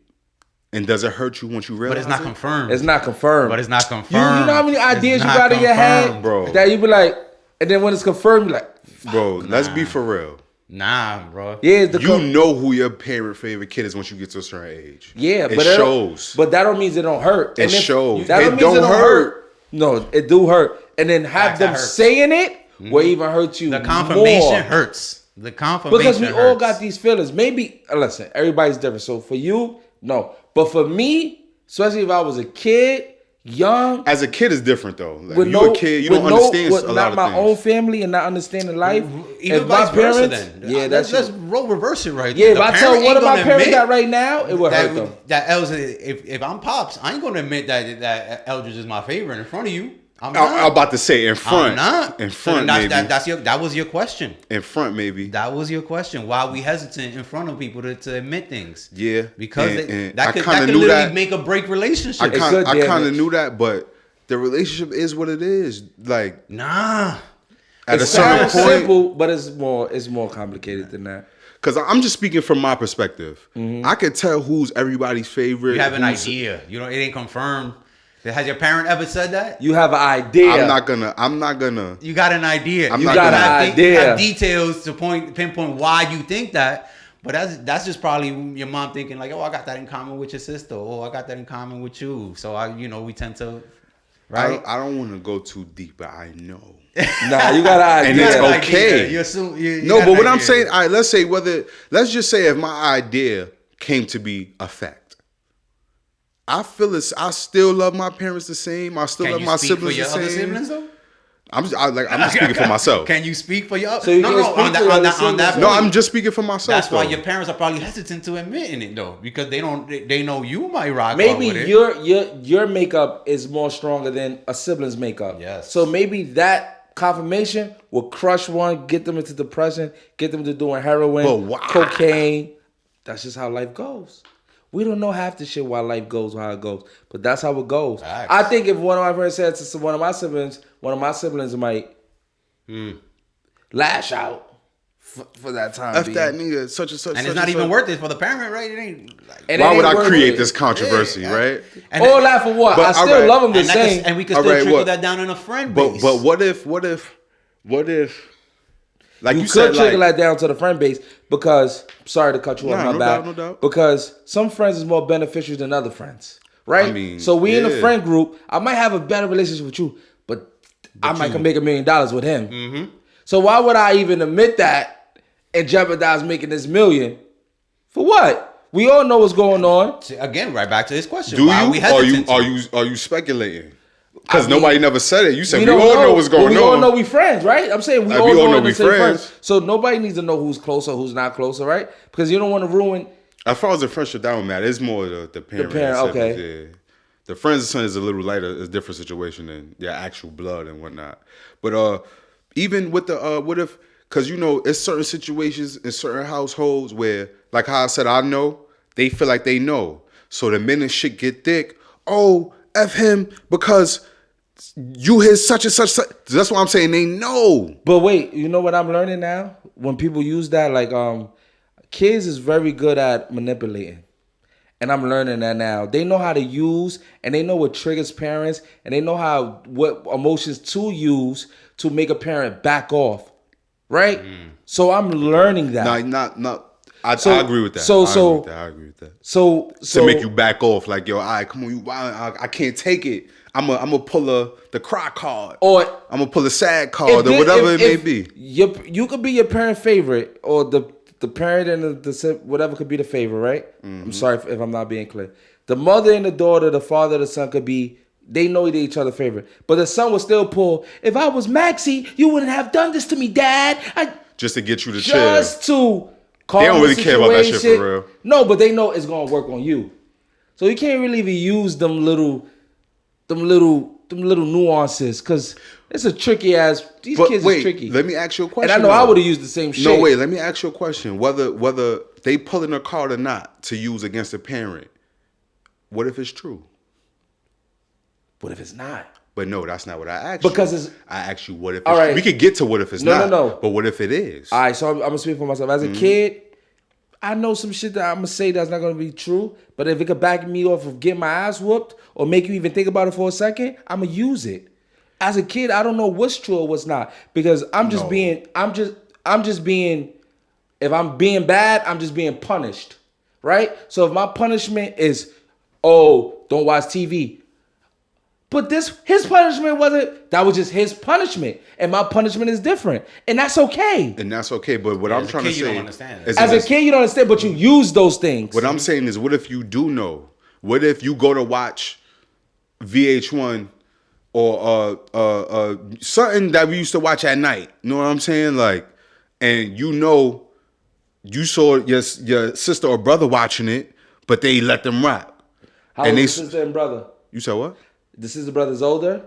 And does it hurt you once you realize? But it's not confirmed. It's not confirmed. But it's not confirmed. You know how many ideas you got in your head, bro? That you be like, and then when it's confirmed, you like, bro, let's be for real. Nah, bro. Yeah, you know who your parent favorite kid is once you get to a certain age. Yeah, it but shows. But that don't mean it don't hurt. It shows. That don't mean it don't hurt. No, it do hurt. And then have them saying it will even hurt you. The confirmation more. hurts. The confirmation because we hurts. all got these feelings. Maybe listen, everybody's different. So for you, no. But for me, especially if I was a kid, young. As a kid is different though. Like, you're a kid, you don't understand a lot of things. Not my own family and not understanding life. Even if my parents, let's roll reverse it right there. Yeah, if I tell one of my parents that right now, it would hurt them. That Eldridge, if I'm pops, I ain't gonna admit that Eldridge is my favorite in front of you. I'm not. I'm about to say in front. I'm not. In So front, then maybe. that was your question. In front, maybe. That was your question. Why are we hesitant in front of people to admit things? Yeah. Because And I that could kinda knew literally that. make or break relationships. I could kind damage. of knew that, but the relationship is what it is. Like Nah. at a It certain sounds point, simple, but it's more complicated than that. because I'm just speaking from my perspective. I can tell who's everybody's favorite. You have an who's- idea. You know, it ain't confirmed. Has your parent ever said that? You have an idea. I'm not gonna. You got an idea. I'm you not got gonna- an You idea. have details to pinpoint why you think that. But that's just probably your mom thinking like, oh, I got that in common with your sister. Oh, I got that in common with you. So we tend to, right? I don't want to go too deep, but I know. Nah, you got an And idea. it's got an okay. idea. You assume, you No, got but an what I'm idea. saying, all right, let's just say if my idea came to be a fact. I still love my parents the same. I still Can love you my speak siblings for your the other same. siblings though? I'm just speaking for myself. Can you speak for your? So you no, can't no. speak On for that, your on other that, on that siblings? No, point, I'm just speaking for myself. That's why though. your parents are probably hesitant to admitting it though, because they know you might rock hard Maybe with it. your makeup is more stronger than a sibling's makeup. Yes. So maybe that confirmation will crush one, get them into depression, get them to doing heroin, But why? cocaine. That's just how life goes. We don't know half the shit why life goes how it goes, but that's how it goes. Facts. I think if one of my friends said to one of my siblings might lash out for that time. F being. that nigga, such and such. And such it's not even such. worth it for the parent, right? It ain't. Like, And Why it would ain't I worth create it. this controversy, Yeah. right? and All that for what? But, I still alright. love them the and, same. and we can All still right, trickle what- that down in a friend base. But what if, like you you could said, trickle like, that down to the friend base because sorry to cut you off, Nah, my no bad. doubt, no doubt. Because some friends is more beneficial than other friends, right? I mean, so we in a yeah. friend group. I might have a better relationship with you, but I might can make $1 million with him. Mm-hmm. So why would I even admit that and jeopardize making this million? For what? We all know what's going on. Again, right back to this question. do Why are we you? Are you? hesitant? Are you speculating? Because I mean, nobody never said it. You said we don't all know what's going but we on. all know we friends, right? I'm saying we Like, all we all know know in the we same friends. So nobody needs to know who's closer, who's not closer, right? Because you don't want to ruin. As far as the friendship, that don't matter. It's more the parent. parent, and okay. siblings, yeah. The friends and son is a little lighter. It's a different situation than your actual blood and whatnot. But even with the what if? Because it's certain situations in certain households where, like how I said, I know they feel like they know. So the minute shit get thick, oh F him because you his such and such. That's why I'm saying they know. But wait, you know what I'm learning now? When people use that, like kids is very good at manipulating. And I'm learning that now. They know how to use and they know what triggers parents and they know what emotions to use to make a parent back off. Right? So I'm learning that. Not. I So- agree with that. so- I agree with that. So To make you back off, like, yo, all right, come on, you wild. I can't take it. I'm gonna pull the cry card. or I'm gonna pull a sad card or whatever it may be. You could be your parent favorite or the parent and the whatever could be the favorite, right? Mm-hmm. I'm sorry if I'm not being clear. The mother and the daughter, the father and the son could be, they know they're each other's favorite. But the son will still pull, if I was Maxie, you wouldn't have done this to me, Dad. Just to get you to chill. Just to calm They don't the really care about that shit for situation. real. No, but they know it's gonna work on you. So you can't really even use them little nuances because it's a tricky ass. These But kids wait, is tricky. let me ask you a question. And I know I though. would have used the same shit. No, wait, let me ask you a question. Whether they pulling a card or not to use against a parent, what if it's true? What if it's not? But no, that's not what I asked Because you. it's- I asked you what if All it's right. We could get to what if it's No, not. no. But what if it is? All right, so I'm gonna speak for myself. As a Mm-hmm. kid, I know some shit that I'm gonna say that's not gonna be true. But if it could back me off of getting my ass whooped or make you even think about it for a second, I'm gonna use it. As a kid, I don't know what's true or what's not because I'm just No. being. If I'm being bad, I'm just being punished, right? So if my punishment is, oh, don't watch TV. But his punishment wasn't, that was just his punishment. And my punishment is different. And that's okay. And that's okay. But what I'm as a trying to kid, you say don't understand that. is As a kid, you don't understand, but you use those things. what I'm saying is, what if you do know? What if you go to watch VH1 or something that we used to watch at night? You know what I'm saying? Like, and you saw your sister or brother watching it, but they let them rap. How and old they is the sister and brother? You said what? The sister brother's older?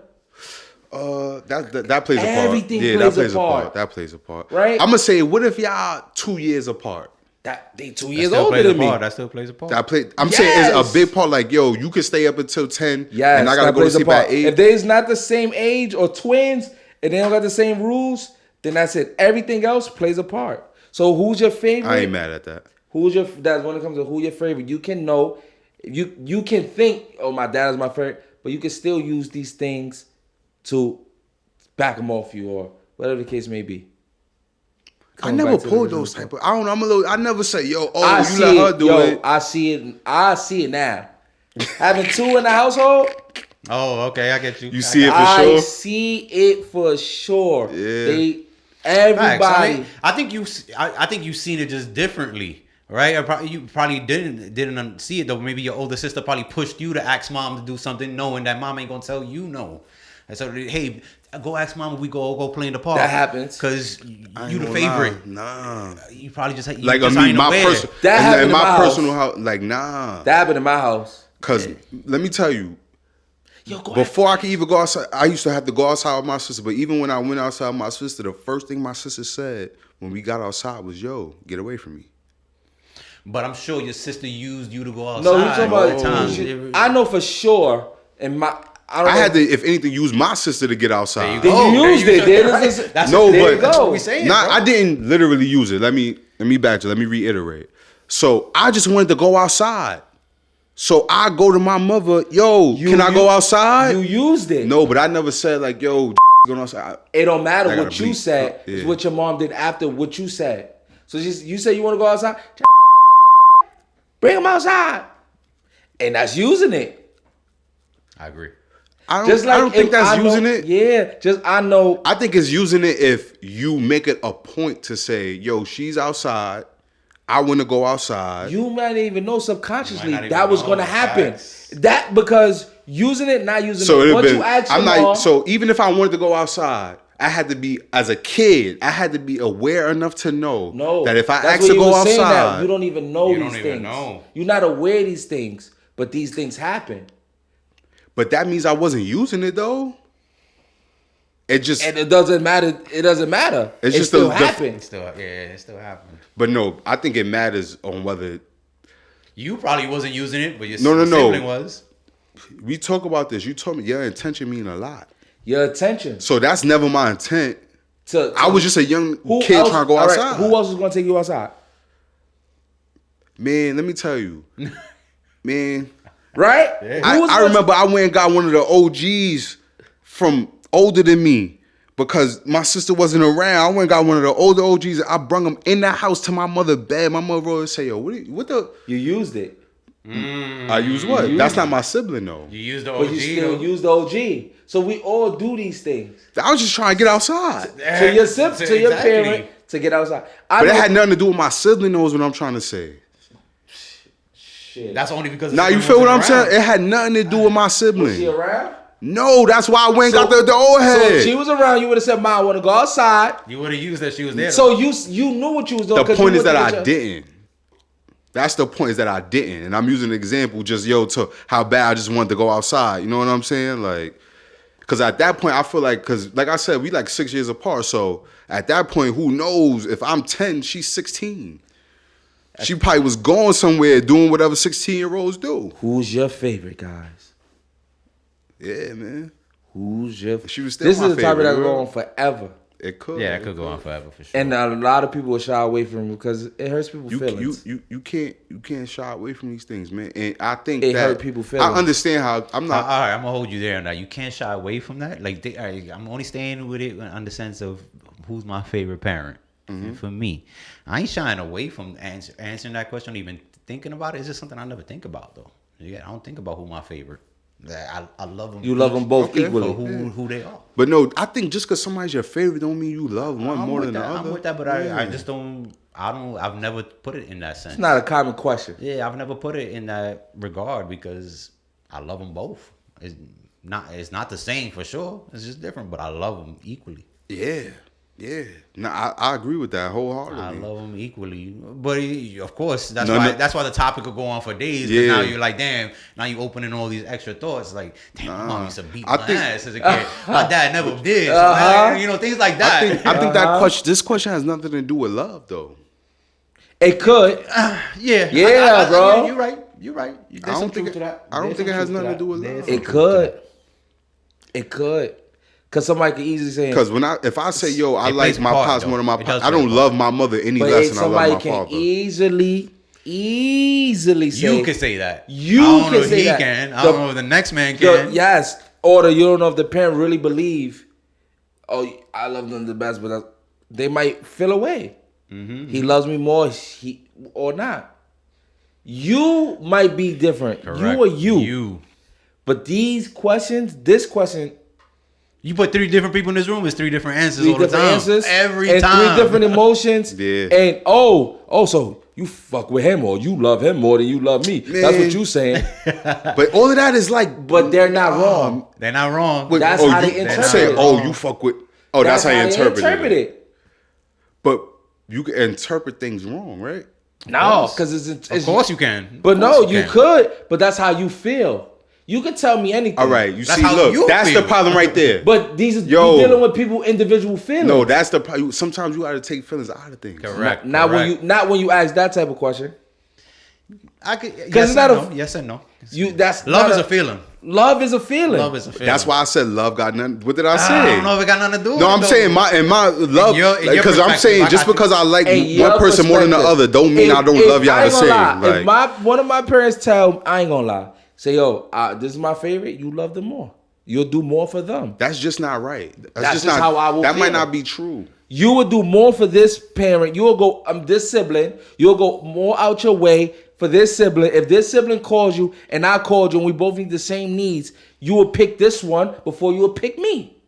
That plays a part. Everything Yeah, plays that plays a part. That plays a part. Right? I'm gonna say, what if y'all 2 years apart? That they 2 That years still older plays a than me. part. That still plays a part. I'm saying it's Yes. a big part. Like, yo, you can stay up until 10, Yes, and I gotta that go to plays a sleep part. at 8. If they's not the same age or twins and they don't got the same rules, then that's it. Everything else plays a part. So who's your favorite? I ain't mad at that. Who's your that's when it comes to who your favorite. You can know, you can think, oh, my dad is my favorite, but you can still use these things to back them off you or whatever the case may be. I Coming never back to the pulled original those point. type of. I don't know. I'm a little. I never say, yo, oh, I you see let her it, do yo. it. I see it. I see it now. Having two in the household, Oh, okay, I get you. You see it for I sure. see it for sure. Yeah. Everybody. I think I think you've seen it just differently, right? You probably didn't see it though. Maybe your older sister probably pushed you to ask mom to do something, knowing that mom ain't gonna tell you no. And so, hey, go ask mom if we go play in the park. That happens. Because I you ain't the gonna favorite. lie. Nah. You probably just you Like just I mean, ain't my aware. personal. That happened in in my my personal house. house. Like nah. That happened in my house. Cause let me tell you, Yo, go ahead. before I could even go outside, I used to have to go outside with my sister. But even when I went outside with my sister, the first thing my sister said when we got outside was, "Yo, get away from me." But I'm sure your sister used you to go outside No, you talking all about the time. you should- I know for sure. And my I don't I know. had to, if anything, use my sister to get outside. There you Then go. you There used you it. go. Then Right. this is- That's No, there but you go. That's what we saying. Nah, bro. I didn't literally use it. Let me back to. Let me reiterate. So I just wanted to go outside. So I go to my mother. Yo, can I go outside? You used it. No, but I never said like, yo, going outside. It don't matter I what gotta you bleep. said. Yeah. It's what your mom did after what you said. So you say you want to go outside? Bring him outside. And that's using it. I agree. I Just like don't think if that's I know- using it. Yeah, just I know. I think it's using it if you make it a point to say, yo, she's outside. I want to go outside. You might even know subconsciously You might not that even was know. going to happen. Facts. That because using it, not using So it. it'd Once been, you ask I'm your not. mom, So even if I wanted to go outside, I had to be as a kid. I had to be aware enough to know no, that if I that's ask what to you go was saying that outside, you don't even know You these don't even things. know. You're not aware of these things, but these things happen, but that means I wasn't using it though. It just, and it doesn't matter. It doesn't matter. It's it just still the- happens. It still happened. but no, I think it matters on whether You probably wasn't using it, but your No. sibling was. we talk about this. You told me your intention mean a lot, Your attention. so that's never my intent. To I was just a young who kid else- trying to go all right, outside. Who else was going to take you outside? Man, let me tell you, man. Right? I, Who was I gonna- remember I went and got one of the OGs from older than me because my sister wasn't around. I went and got one of the older OGs. I brung him in the house to my mother's bed. My mother always say, yo, what the? You used it, I use what? That's not my sibling though. You used the OG. but you still though. use the OG. So we all do these things. I was just trying to get outside. To your sibling, to your Exactly. parent, to get outside. I But it know- had nothing to do with my sibling knows what I'm trying to say. Shit. That's only because. Now the you sibling feel what I'm wasn't around. saying? It had nothing to do with my Was she sibling. around? No, that's why I went and got the old So head. if she was around, you would have said, "Ma, I want to go outside." You would have used that she was there. So you knew what you was doing. The 'cause point you is that went I to get didn't. That's the point, is that I didn't. And I'm using an example just, yo, to how bad I just wanted to go outside. You know what I'm saying? Like, because at that point, I feel like, because like I said, we like 6 years apart. So at that point, who knows? If I'm 10, she's 16. She probably was going somewhere doing whatever 16-year-olds do. Who's your favorite, guys? Yeah, man. Who's your? She was still This my is the topic favorite, that you go know? on forever, It could. yeah, it could go on forever for sure. and a lot of people will shy away from it because it hurts people's feelings. You can't shy away from these things, man. And I think It that hurt people's feelings. I understand how I'm all not. right, I'm gonna hold you there on that. You can't shy away from that. Like, all right, I'm only staying with it on the sense of who's my favorite parent. For me, I ain't shying away from answering that question. Even thinking about it, it's just something I never think about though. Yeah, I don't think about who my favorite. I love them. You love them both Okay. equally. for who they are. But no, I think just because somebody's your favorite don't mean you love one I'm more with than the that. other. I'm with that, but Yeah. I just don't. I've never put it in that sense. It's not a common question. Yeah, I've never put it in that regard because I love them both. It's not the same for sure. It's just different, but I love them equally. Yeah. Yeah, no, I agree with that wholeheartedly. I love them equally, but of course that's No, why no. that's why the topic will go on for days. Yeah. Because now you're like, damn, now you opening all these extra thoughts. Like, damn, my mom used to beat I my think- ass as a kid. My dad never did. So now, you know, things like that. I think that question. This question has nothing to do with love, though. It could. Yeah, Yeah, bro. You're right. You're right. There's I don't some think truth to that. I don't There's think some it has truth to nothing to that. do with There's love. some It truth to could. that. It could. Cause somebody could easily say. Because if I say, yo, I It like plays a my part, pops though. more than my It pops, does I play a don't part. love my mother any But less if than I love somebody my can father. easily say. You can say that. You I don't can know if say he that. can. I The- don't know if the next man can. Yes. Or you don't know if the parent really believe, oh, I love them the best, but they might feel away. Mm-hmm. He loves me more, or not. You might be different. Correct. You or you. You. But this question, You put 3 different people in this room, it's 3 different answers three all the different time. answers, Every and time. 3 different emotions. Yeah. And so you fuck with him or you love him more than you love me. That's what you saying. But all of that is like, But they're not wrong. They're not wrong. wait, That's oh, how you they interpret say, it. oh, you fuck with, oh, that's how you they interpret it. it. But you can interpret things wrong, right? No, because Of it's course you can. But Of no, course you can. could. But that's how you feel. You can tell me anything. All right, you That's see, how look, you that's feel. the problem right there. But these are Yo. you dealing with people individual feelings. No, that's the problem. Sometimes you got to take feelings out of things. Correct. not correct. when you ask that type of question. I could. it's Yes not and a- no. Yes and no. That's Love not is a feeling. Love is a feeling. Love is a feeling. That's why I said love got nothing. What did I say? I don't know if it got nothing to do with No, it, I'm though. saying my love, In your because I'm perspective, saying I just got you. because I like In your one person more than the perspective. other, don't mean I don't love y'all I the ain't gonna same. lie, Like, if one of my parents I ain't gonna lie, say yo, this is my favorite. You love them more. You'll do more for them. that's just not right. That's just just how I will That might feel. not be true. You would do more for this parent. You'll go, this sibling. You'll go more out your way for this sibling. If this sibling calls you and I called you and we both need the same needs, you will pick this one before you will pick me.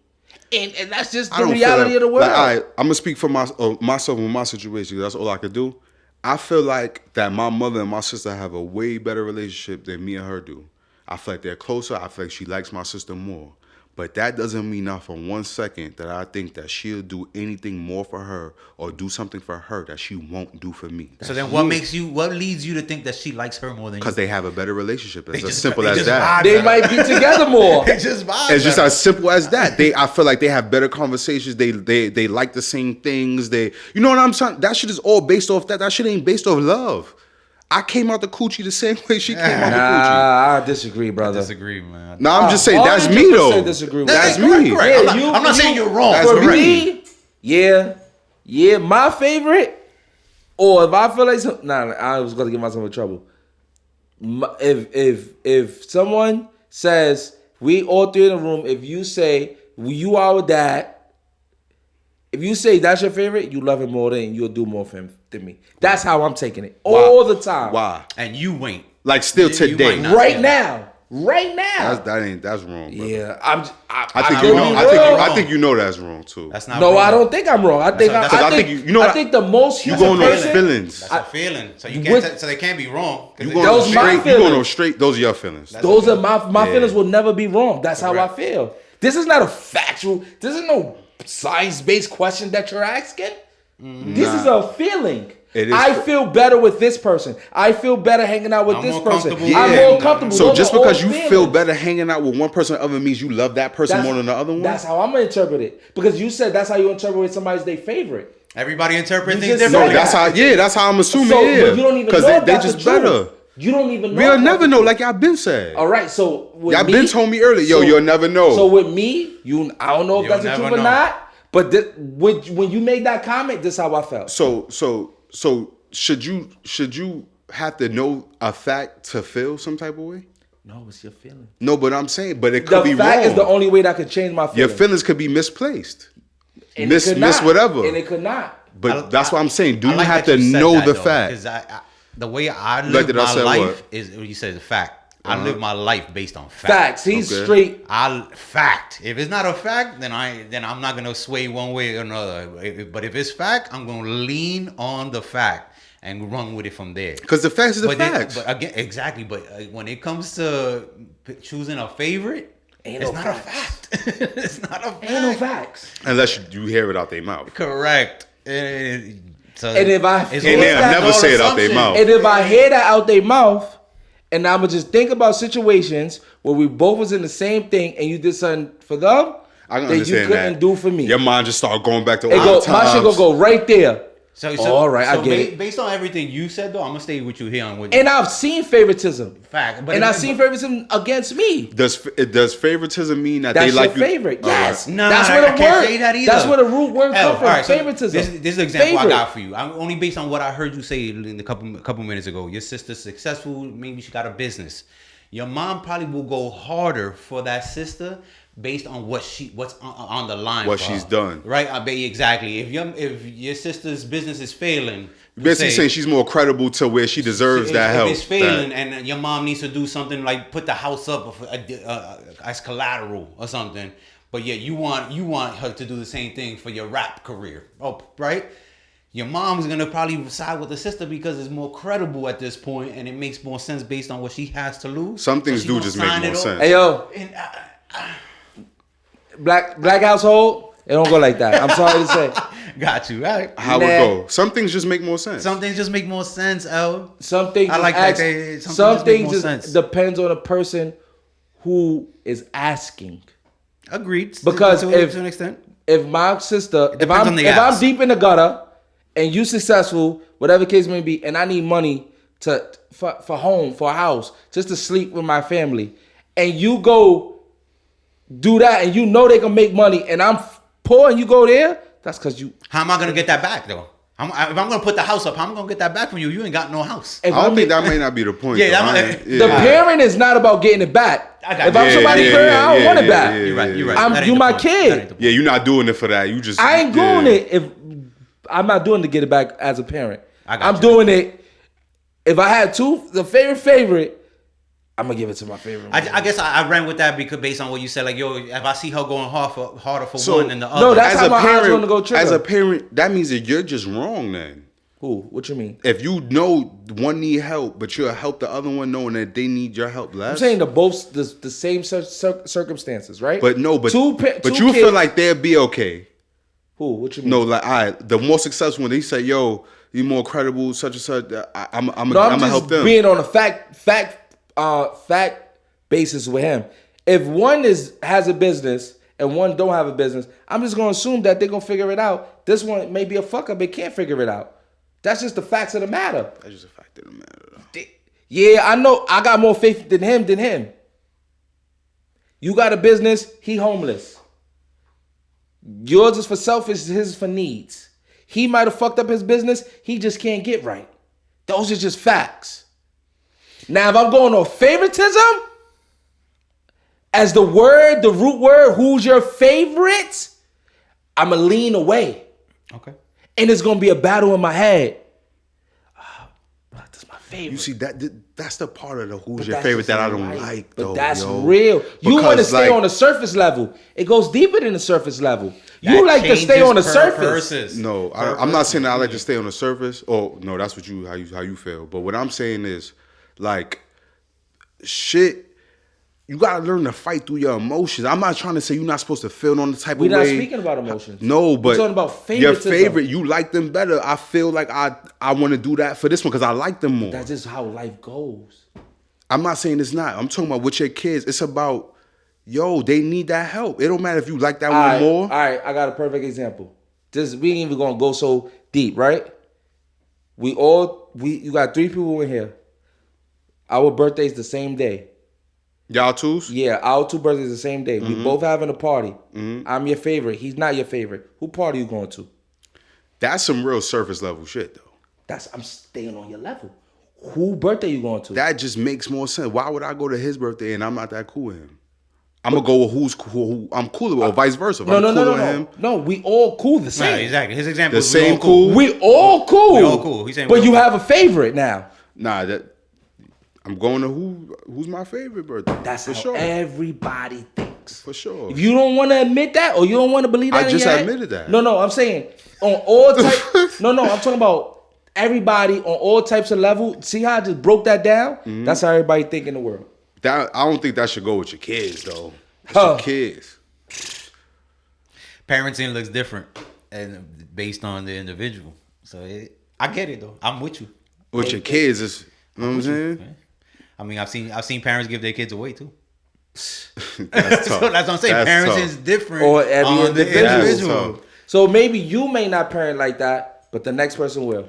And that's just I the don't reality feel of the world. Like, all right, I'm gonna speak for myself in my situation. That's all I could do. I feel like that my mother and my sister have a way better relationship than me and her do. I feel like they're closer. I feel like she likes my sister more. But that doesn't mean not for 1 second that I think that she'll do anything more for her or do something for her that she won't do for me. So then, what leads you to think that she likes her more than you? Because they have a better relationship. It's They as just- simple they as just that. vibe They better. might be together more. They just vibe It's just better. as simple as that. I feel like they have better conversations. They like the same things. You know what I'm saying? That shit is all based off that. That shit ain't based off love. I came out the coochie the same way she came out the coochie. Nah, I disagree, brother. disagree, man. No, I'm just saying that's me 100% though. disagree with That's that. me. Correct. Yeah, I'm not saying you're wrong. That's For correct. me, yeah, my favorite. Or if I feel like I was gonna get myself in trouble. If someone says we all 3 in the room, if you say you are with that, if you say that's your favorite, you love him more than you'll do more for him than me. That's how I'm taking it all the time. Why? And you ain't. Like still You today. might not. Right now. That's wrong. Brother. Yeah, I think I'm you wrong. know. I think you're I wrong. think you know that's wrong too. That's not No, wrong. I don't think I'm wrong. I think That's I a- think you know what? I think the most You human going on person. feelings. That's a feeling. So you With- can't. So they can't be wrong. 'Cause You they- going Those on my straight. You going feelings. on straight. Those are your feelings. Those are my Yeah. feelings will never be wrong. That's how I Correct. feel. This is not a factual. This is no science-based question that you're asking. This is a feeling. It is I for- feel better with this person. I feel better hanging out with I'm this more person. comfortable I'm with more them. comfortable. So Those just are all because you feel feelings. better hanging out with one person other means you love that person more than the other one? That's how I'm gonna interpret it. Because you said that's how you interpret somebody's their favorite. Everybody interprets You things just No, differently. said that's how I'm assuming. So yeah, but you don't even know they if that's just the truth. better. You don't even know. We'll if that's never the know, truth. like y'all been said. All right, so with Y'all me, been told me earlier, yo, so- you'll never know. So with me, I don't know if You'll that's the never truth or know. not. But when you made that comment, this is how I felt. So should you have to know a fact to feel some type of way? No, it's your feeling. No, but I'm saying, but it could The be fact wrong. is the only way that could change my Your feelings. feelings could be misplaced. And it could miss not. whatever. And it could not. But that's what I'm saying. Do I you like have that to you said know that, the though, fact? Because the way I Like live that I my said life what? is you said the fact. I live my life based on fact. Facts. He's Okay. straight. Fact. If it's not a fact, then I'm not gonna sway one way or another. But if it's fact, I'm gonna lean on the fact and run with it from there. Because the facts is the But then- facts. but again, exactly. But when it comes to choosing a favorite, Ain't It's no not facts. a fact. It's not a fact. Ain't no facts. Unless you hear it out their mouth. Correct. So And if I it's feel all- that- it's never all say it out their assumption. mouth. And if I hear that out their mouth, and I'ma just think about situations where we both was in the same thing, and you did something for them I can that you understand couldn't that. do for me. Your mind just start going back to It all go, the my shit times. gonna go right there. So all right, I so get it. Based on everything you said, though, I'm gonna stay with you here on what And I've seen favoritism, fact. But and I've seen favoritism against me. Does favoritism mean that That's they like your you? favorite. All right. Yes, No, that's I where the can't word. say that either. That's where the root word Hell, comes from. all right, so Favoritism. This is the example Favorite. I got for you. I'm only based on what I heard you say in a couple minutes ago. Your sister's successful. Maybe she got a business. Your mom probably will go harder for that sister based on what's on the line. What for she's her. done. Right? Exactly. If your sister's business is failing, Basically say- saying she's more credible to where she deserves that if help. it's failing and your mom needs to do something like put the house up as collateral or something, but yeah, you want her to do the same thing for your rap career. Oh, right? Your mom's gonna probably side with the sister because it's more credible at this point, and it makes more sense based on what she has to lose. Some things she do gonna just make sign more it sense. Hey yo, And, black household, it don't go like that. I'm sorry to say. got you. All right. How Nah. it go? Some things just make more sense. Some things just make more sense, L. Some things I like just that. ask- Some some things make things more just sense. depends on the person who is asking. Agreed. Because to if- an extent. If my sister, if depends I'm on the if I'm ask. deep in the gutter and you successful, whatever the case may be, and I need money for home, for a house, just to sleep with my family, and you go do that, and you know they can make money, and I'm poor, and you go there, that's because you. How am I gonna get that back though? If I'm gonna put the house up, how am I gonna get that back from you? You ain't got no house. If I don't I'm think the- that may not be the point. Yeah, though. that I might- ain't- The yeah. parent is not about getting it back. I got If you. I'm somebody's parent, I don't want it back. You're right. You're right. I'm- That ain't you the my point. kid. That ain't the point. Yeah, you're not doing it for that. You just I ain't yeah. doing it if I'm not doing it to get it back as a parent. I got I'm you. doing it if I had the favorite, I'm gonna give it to my favorite. I guess I ran with that because based on what you said, like yo, if I see her going harder for So- one than the other, No, that's As how a my eyes parent, wanna go trigger. as a parent, that means that you're just wrong. Then, Who? What you mean? if you know one need help, but you'll help the other one knowing that they need your help less. I'm saying the same circumstances, right? but no, but two but two you feel kids- like they'll be okay. who? What you mean? No, like the more successful one, they say, "Yo, you more credible, such and such." I'm No, gonna I'm just help them. being on a fact basis with him. If one has a business and one don't have a business, I'm just gonna assume that they're gonna figure it out. This one may be a fuck up, but can't figure it out. That's just the facts of the matter. That's just a fact of the matter. Though. Yeah, I know. I got more faith than him. You got a business. He homeless. Yours is for selfish. His is for needs. He might have fucked up his business. He just can't get right. Those are just facts. Now, if I'm going on favoritism, as the root word, who's your favorite? I'ma lean away. okay. And it's gonna be a battle in my head. That's my favorite. You see that's the part of the who's But your that's favorite just that I in don't life. like. But though, that's yo. real. You want to Because, stay like, on the surface level. It goes deeper than the surface level. You That like to stay changes on the per surface. versus- No, per I'm not saying that I like person. to stay on the surface. Oh no, that's what how you feel. But what I'm saying is, like, shit. You gotta learn to fight through your emotions. I'm not trying to say you're not supposed to feel on the type We're of not way. speaking about emotions. No, but we're talking about your favoritism. favorite, you like them better. I feel like I want to do that for this one because I like them more. That's just how life goes. I'm not saying it's not. I'm talking about with your kids. It's about, yo, they need that help. It don't matter if you like that one more. All right, I got a perfect example. We ain't even gonna go so deep, right? You got 3 people in here. Our birthday's the same day. Y'all twos? Yeah, our 2 birthdays the same day. Mm-hmm. We both having a party. I'm your favorite. He's not your favorite. Who party you going to? That's some real surface level shit, though. I'm staying on your level. Who birthday you going to? That just makes more sense. Why would I go to his birthday and I'm not that cool with him? I'm gonna go with who I'm cooler with, or vice versa. If no, I'm no, no, cooler no, with no. him, No, we all cool the Right, same. exactly. His example the is we all same cool. We all cool. We all cool. He's saying but we you all have a favorite now. Nah, I'm going to who's my favorite birthday. That's for how sure. everybody thinks. For sure. If you don't want to admit that or you don't want to believe that, I in just your head- admitted that. No, I'm saying on all types. No, I'm talking about everybody on all types of level. See how I just broke that down? Mm-hmm. That's how everybody think in the world. That I don't think that should go with your kids though. It's your kids. Parenting looks different and based on the individual. So I get it though. I'm with you. With your kids, is you know what I'm saying? Yeah. I mean, I've seen parents give their kids away too. That's tough. So that's what I'm saying. That's Parenting tough. is different. Or every on the individual. individual. That's tough. So maybe you may not parent like that, but the next person will.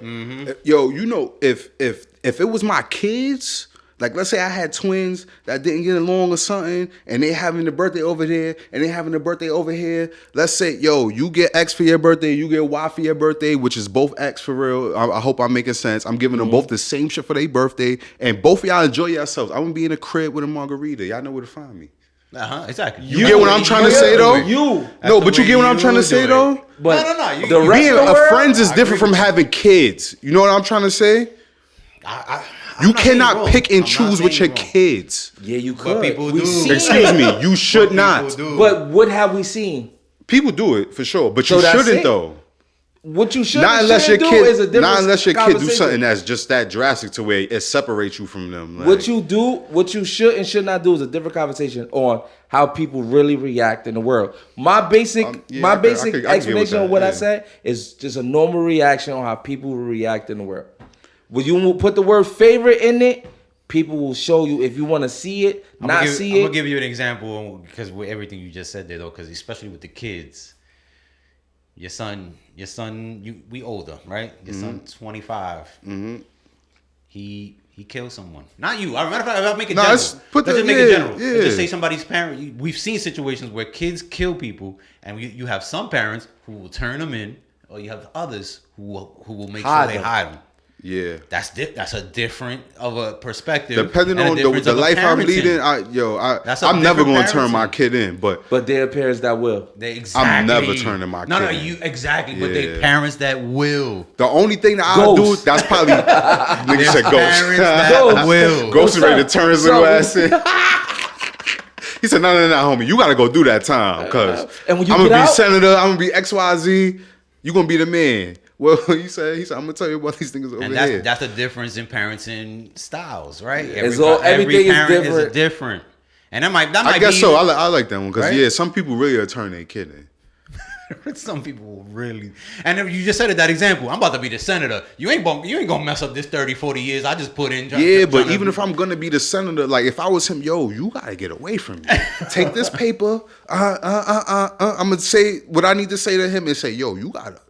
Yo, you know, if it was my kids, like let's say I had twins that didn't get along or something, and they having the birthday over there, and they having the birthday over here. Let's say, yo, you get X for your birthday, you get Y for your birthday, which is both X for real. I hope I'm making sense. I'm giving them both the same shit for their birthday, and both of y'all enjoy yourselves. I'm gonna be in a crib with a margarita. Y'all know where to find me. Exactly. You get what I'm trying to say, though? You. No, but you get what I'm trying to say, though? But no. the rest Being of the a world, friends is I different agree from having kids. You know what I'm trying to say? I'm You not saying cannot wrong. pick and I'm not choose with your saying wrong. kids. Yeah, you But could. people We've do. seen Excuse it. me, you should not. People do. But what have we seen? People do it for sure, but So you that's shouldn't it. though. What you should Not unless your do kid, is a different not unless your kid do conversation. something that's just that drastic to where it separates you from them. Like, What you do, what you should and should not do is a different conversation on how people really react in the world. My basic, yeah, I basic get with explanation that, of what I yeah. said is just a normal reaction on how people will react in the world. When you put the word favorite in it, people will show you if you want to see it, I'm not gonna see I'm it. gonna give you an example because with everything you just said there though, because especially with the kids, your son, we older, right? Your son's 25. Mm-hmm. He killed someone. Not you. Matter of fact, I'll make it general. let's Just make it general. yeah. Let's just say somebody's parent. We've seen situations where kids kill people, and you have some parents who will turn them in, or you have others who will make Hide sure they them. hide them. Yeah. That's a different of a perspective. Depending and a on difference the of a life I'm parenting. leading, That's a I'm never different gonna turn my parenting. kid in, but But there are parents that will. They exactly. I'm never turning my No, kid in. you exactly. But they Yeah. parents that will. the only thing that I'll do, Ghost. that's probably nigga There's said parents ghost. that Ghost. will. Ghost is ready to turn his little So- ass in. He said, no, homie, you gotta go do that time, cause And when you I'm get gonna be out- senator, I'm gonna be XYZ, you gonna be the man. Well, he said, I'm gonna tell you about these things over And here. that's the difference in parenting styles, right? It's all- everything is parent different. different. And that might I guess be so. I like that one because Right? yeah, some people really are turning their kid in. some people will really. And if you just said it, that example. I'm about to be the senator. You ain't gonna mess up this 30, 40 years. I just put in. Yeah, but even if I'm gonna be the senator, like if I was him, yo, you gotta get away from me. Take this paper. I'm gonna say what I need to say to him and say, yo, you gotta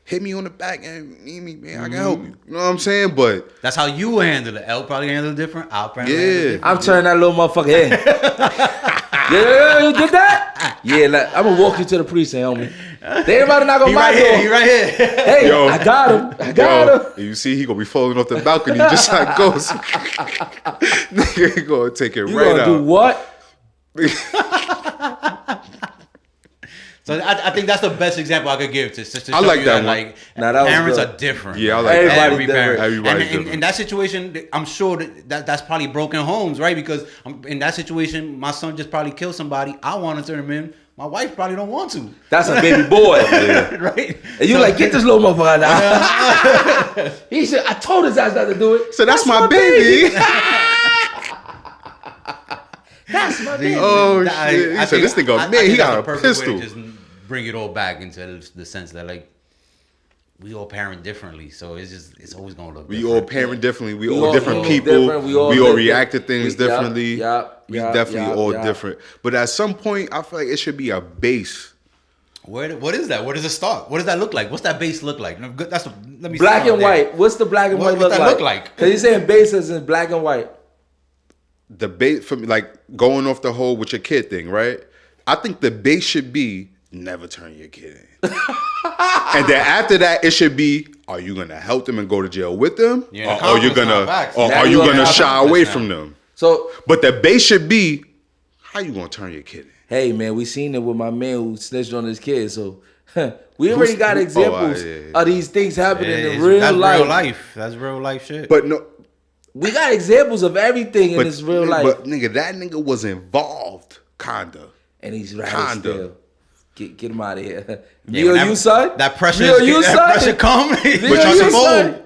hit me on the back and need me, man. I can help you. You know what I'm saying? But that's how you handle it. L probably handle it different. I'll probably Yeah. handle it different. I'm turning that little motherfucker in. Yeah, you did that? Yeah, like, I'm gonna walk you to the precinct, homie. Everybody not gonna He mind right here. you. He right here. Hey, Yo. I got him. I got him. you see, he gonna be falling off the balcony just like Ghost. Nigga, he gonna take it You right gonna out. do what? So I think that's the best example I could give to show I like you that one. like Nah, that was parents good. are different. Yeah, I like that. Everybody Every different. parent. Everybody's And different. in that situation, I'm sure that's probably broken homes, right? Because in that situation, my son just probably killed somebody. I want to turn him in. My wife probably don't want to. That's a baby boy. Right? And you like, get this little motherfucker out now. He said, I told his ass not to do it. So that's my baby. That's my baby. Oh, shit. He said, this nigga, man, he think got that's a the perfect pistol. way to just bring it all back into the sense that like we all parent differently, so it's always gonna look. We different. all parent differently. We We all all different look people. different. We We all all live react to different. things We- differently. yup, We yup, definitely yup, all yup. different. But at some point, I feel like it should be a base. What is that? Where does it start? What does that look like? What's that base look like? No, good- That's let me Black start and there. white. What's the black and What- white what look that like? look like? Because he's saying bases in black and white. The base for me, like going off the whole with your kid thing, right? I think the base should be never turn your kid in. And then after that, it should be: are you gonna help them and go to jail with them, Yeah, or are you accomplice gonna, now, facts. or Now are you you gonna gonna shy accomplice away now. from them? So, But the base should be: how you gonna turn your kid in? hey, man, we seen it with my man who snitched on his kid. So, we already got who- examples yeah. of these things happening in That's real real life. life. That's real life shit. But no, We got examples of everything in this real life. But nigga, that nigga was involved, kinda. And he's right Kinda. still. Get him out of here. Yeah, Real when you, son? That pressure. Real you, that son? pressure come. Real But you, y'all son? bold.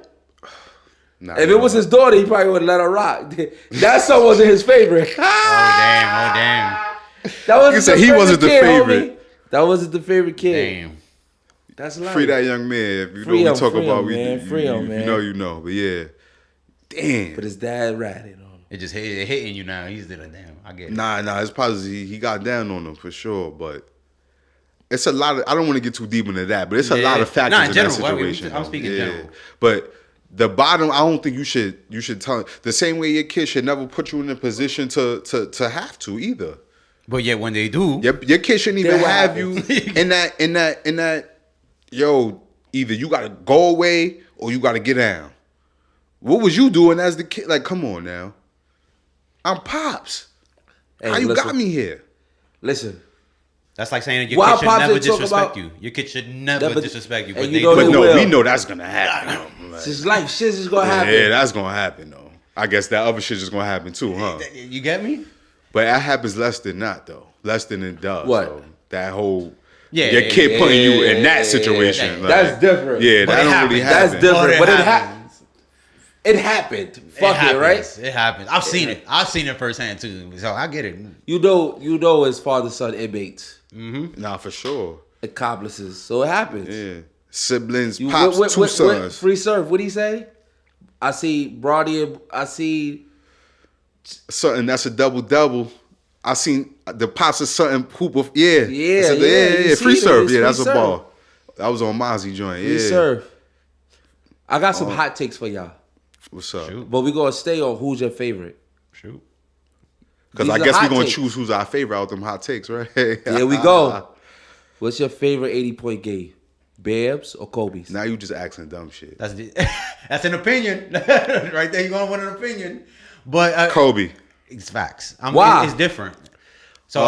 Nah, If it was his daughter, he probably would have let her rock. That song wasn't his favorite. Oh damn! That wasn't He said the he favorite wasn't the kid, favorite. homie. That wasn't the favorite kid. Damn. That's life. Free that young man. If you Free know him, what we talk free about, him, we man. Free him, you man. know, you know. But yeah, damn. But his dad ratted on him. It just hitting you now. He's like, damn, I get it. Nah. It's probably he got down on him for sure, but it's a lot of. I don't want to get too deep into that, but it's a lot of factors Nah, in in general, that situation. I'm speaking though. general. But the bottom, I don't think you should tell the same way your kid should never put you in a position to have to either. But yet when they do, Your kid shouldn't even Then what have you in that. Yo, either you gotta go away or you gotta get down. What was you doing as the kid? Like, come on now. I'm pops. Hey, How you listen, got me here? Listen. that's like saying your Why kid should Pops never didn't talk disrespect about- you. Your kid should never Never- disrespect you. and But you they know But they do. no, will. we know that's gonna happen. Like, It's just life. Shit's just gonna happen. yeah, that's gonna happen though. I guess that other shit just gonna happen too, huh? You get me? But that happens less than not though. Less than it does. What? Though. That whole Yeah, your kid putting you in that yeah, situation. yeah. That's different. Yeah, But that it don't really happens. happen. That's different. But it happens. happened. It happened. Fuck it, happens. right? It happens. I've seen it. I've seen it firsthand too. So I get it. You know his father-son inmates, Nah, for sure. accomplices. So it happens. Yeah. Siblings, You, pops, two sons. Free Surf, what'd he say? I see Brody, I see Something that's a double. I seen the pops of something hoop of yeah. Yeah, I said, yeah, you yeah. seen Free it, serve, it's yeah, Free that's a Surf. ball. That was on Mozzie joint, Free yeah. Surf. I got some hot takes for y'all. What's up? Shoot. But we gonna stay on who's your favorite. Shoot. Because These I are guess hot we're gonna takes. choose who's our favorite out them hot takes, right? Here we go. What's your favorite 80-point game? Babs or Kobe's? Now you just asking dumb shit. That's an opinion. Right there, you're gonna want an opinion. But Kobe. it's facts. Why? It's different. So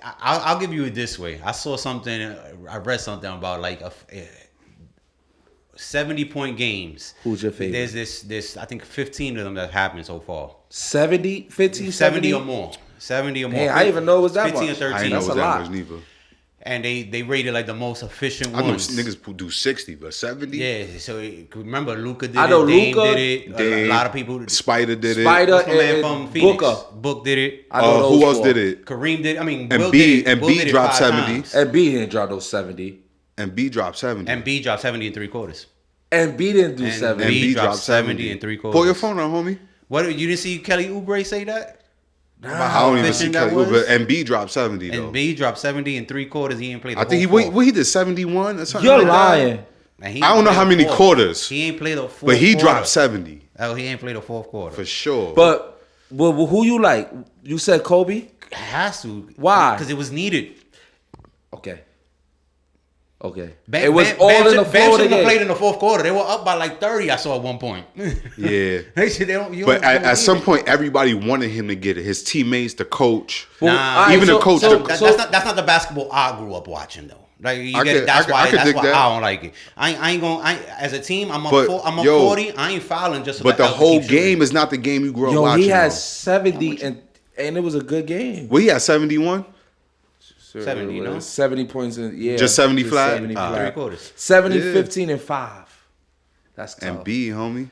I'll give you it this way. I saw something. I read something about like 70-point games. Who's your favorite? There's this. I think 15 of them that happened so far. 70, 15, 70 or more. 70 or more. Hey, I didn't even know it was that 15 much. or 13. I didn't know That's it was a that lot. much neither. And they rated like the most efficient I know ones. niggas who do 60, but 70? Yeah, so remember Luca did I know it, Dame Luka, did it, a Dame, lot of people. Spider did Spider What's my man and from Phoenix? Booker. Book did it. I know those Who else four. did it? Kareem did. I mean, And Will B- did it. and Will B did it dropped 5 70. times. And B didn't drop those 70. And B dropped 70. And B dropped 70 and 3/4. And B didn't do And 70. And B dropped 70 and 3/4. Pull your phone out, homie. What, you didn't see Kelly Oubre say that? About I don't even see efficient that Kelly was? Oubre. And B dropped 70 though. And B dropped 70 and 3/4. He ain't played the I think whole fourth. he did 71 or something. You're like that. lying. And he I don't ain't know played how the many fourth. quarters. He ain't played the fourth But he quarter. dropped 70 Oh, he ain't played the fourth quarter. for sure. But well, who you like? You said Kobe? It has to. Why? Because it was needed. Okay. Okay. Bam, it was Bam, all Bam in the should- Bam Florida shouldn't have played game. in the fourth quarter. They were up by like 30, I saw at one point. yeah. They said they don't, you But don't- you don't at need some it. point, everybody wanted him to get it. His teammates, the coach. Well, Nah. all right, Even the coach- That's not the basketball I grew up watching though. Like you I get could- it. That's I could- why. I could That's dig why that. I don't like it. I ain't gonna. As a team, I'm up. But, I'm up yo, 40. I ain't fouling just. But to the let whole keep shooting. game is not the game you grew up Yo, watching. he has though. 70 and it was a good game. Well, he had 71. 70, no? 70 points in Just 70 flat? 70 Ah. flat. 3/4. 70, Yeah. 15, and 5. That's tough. And B, homie.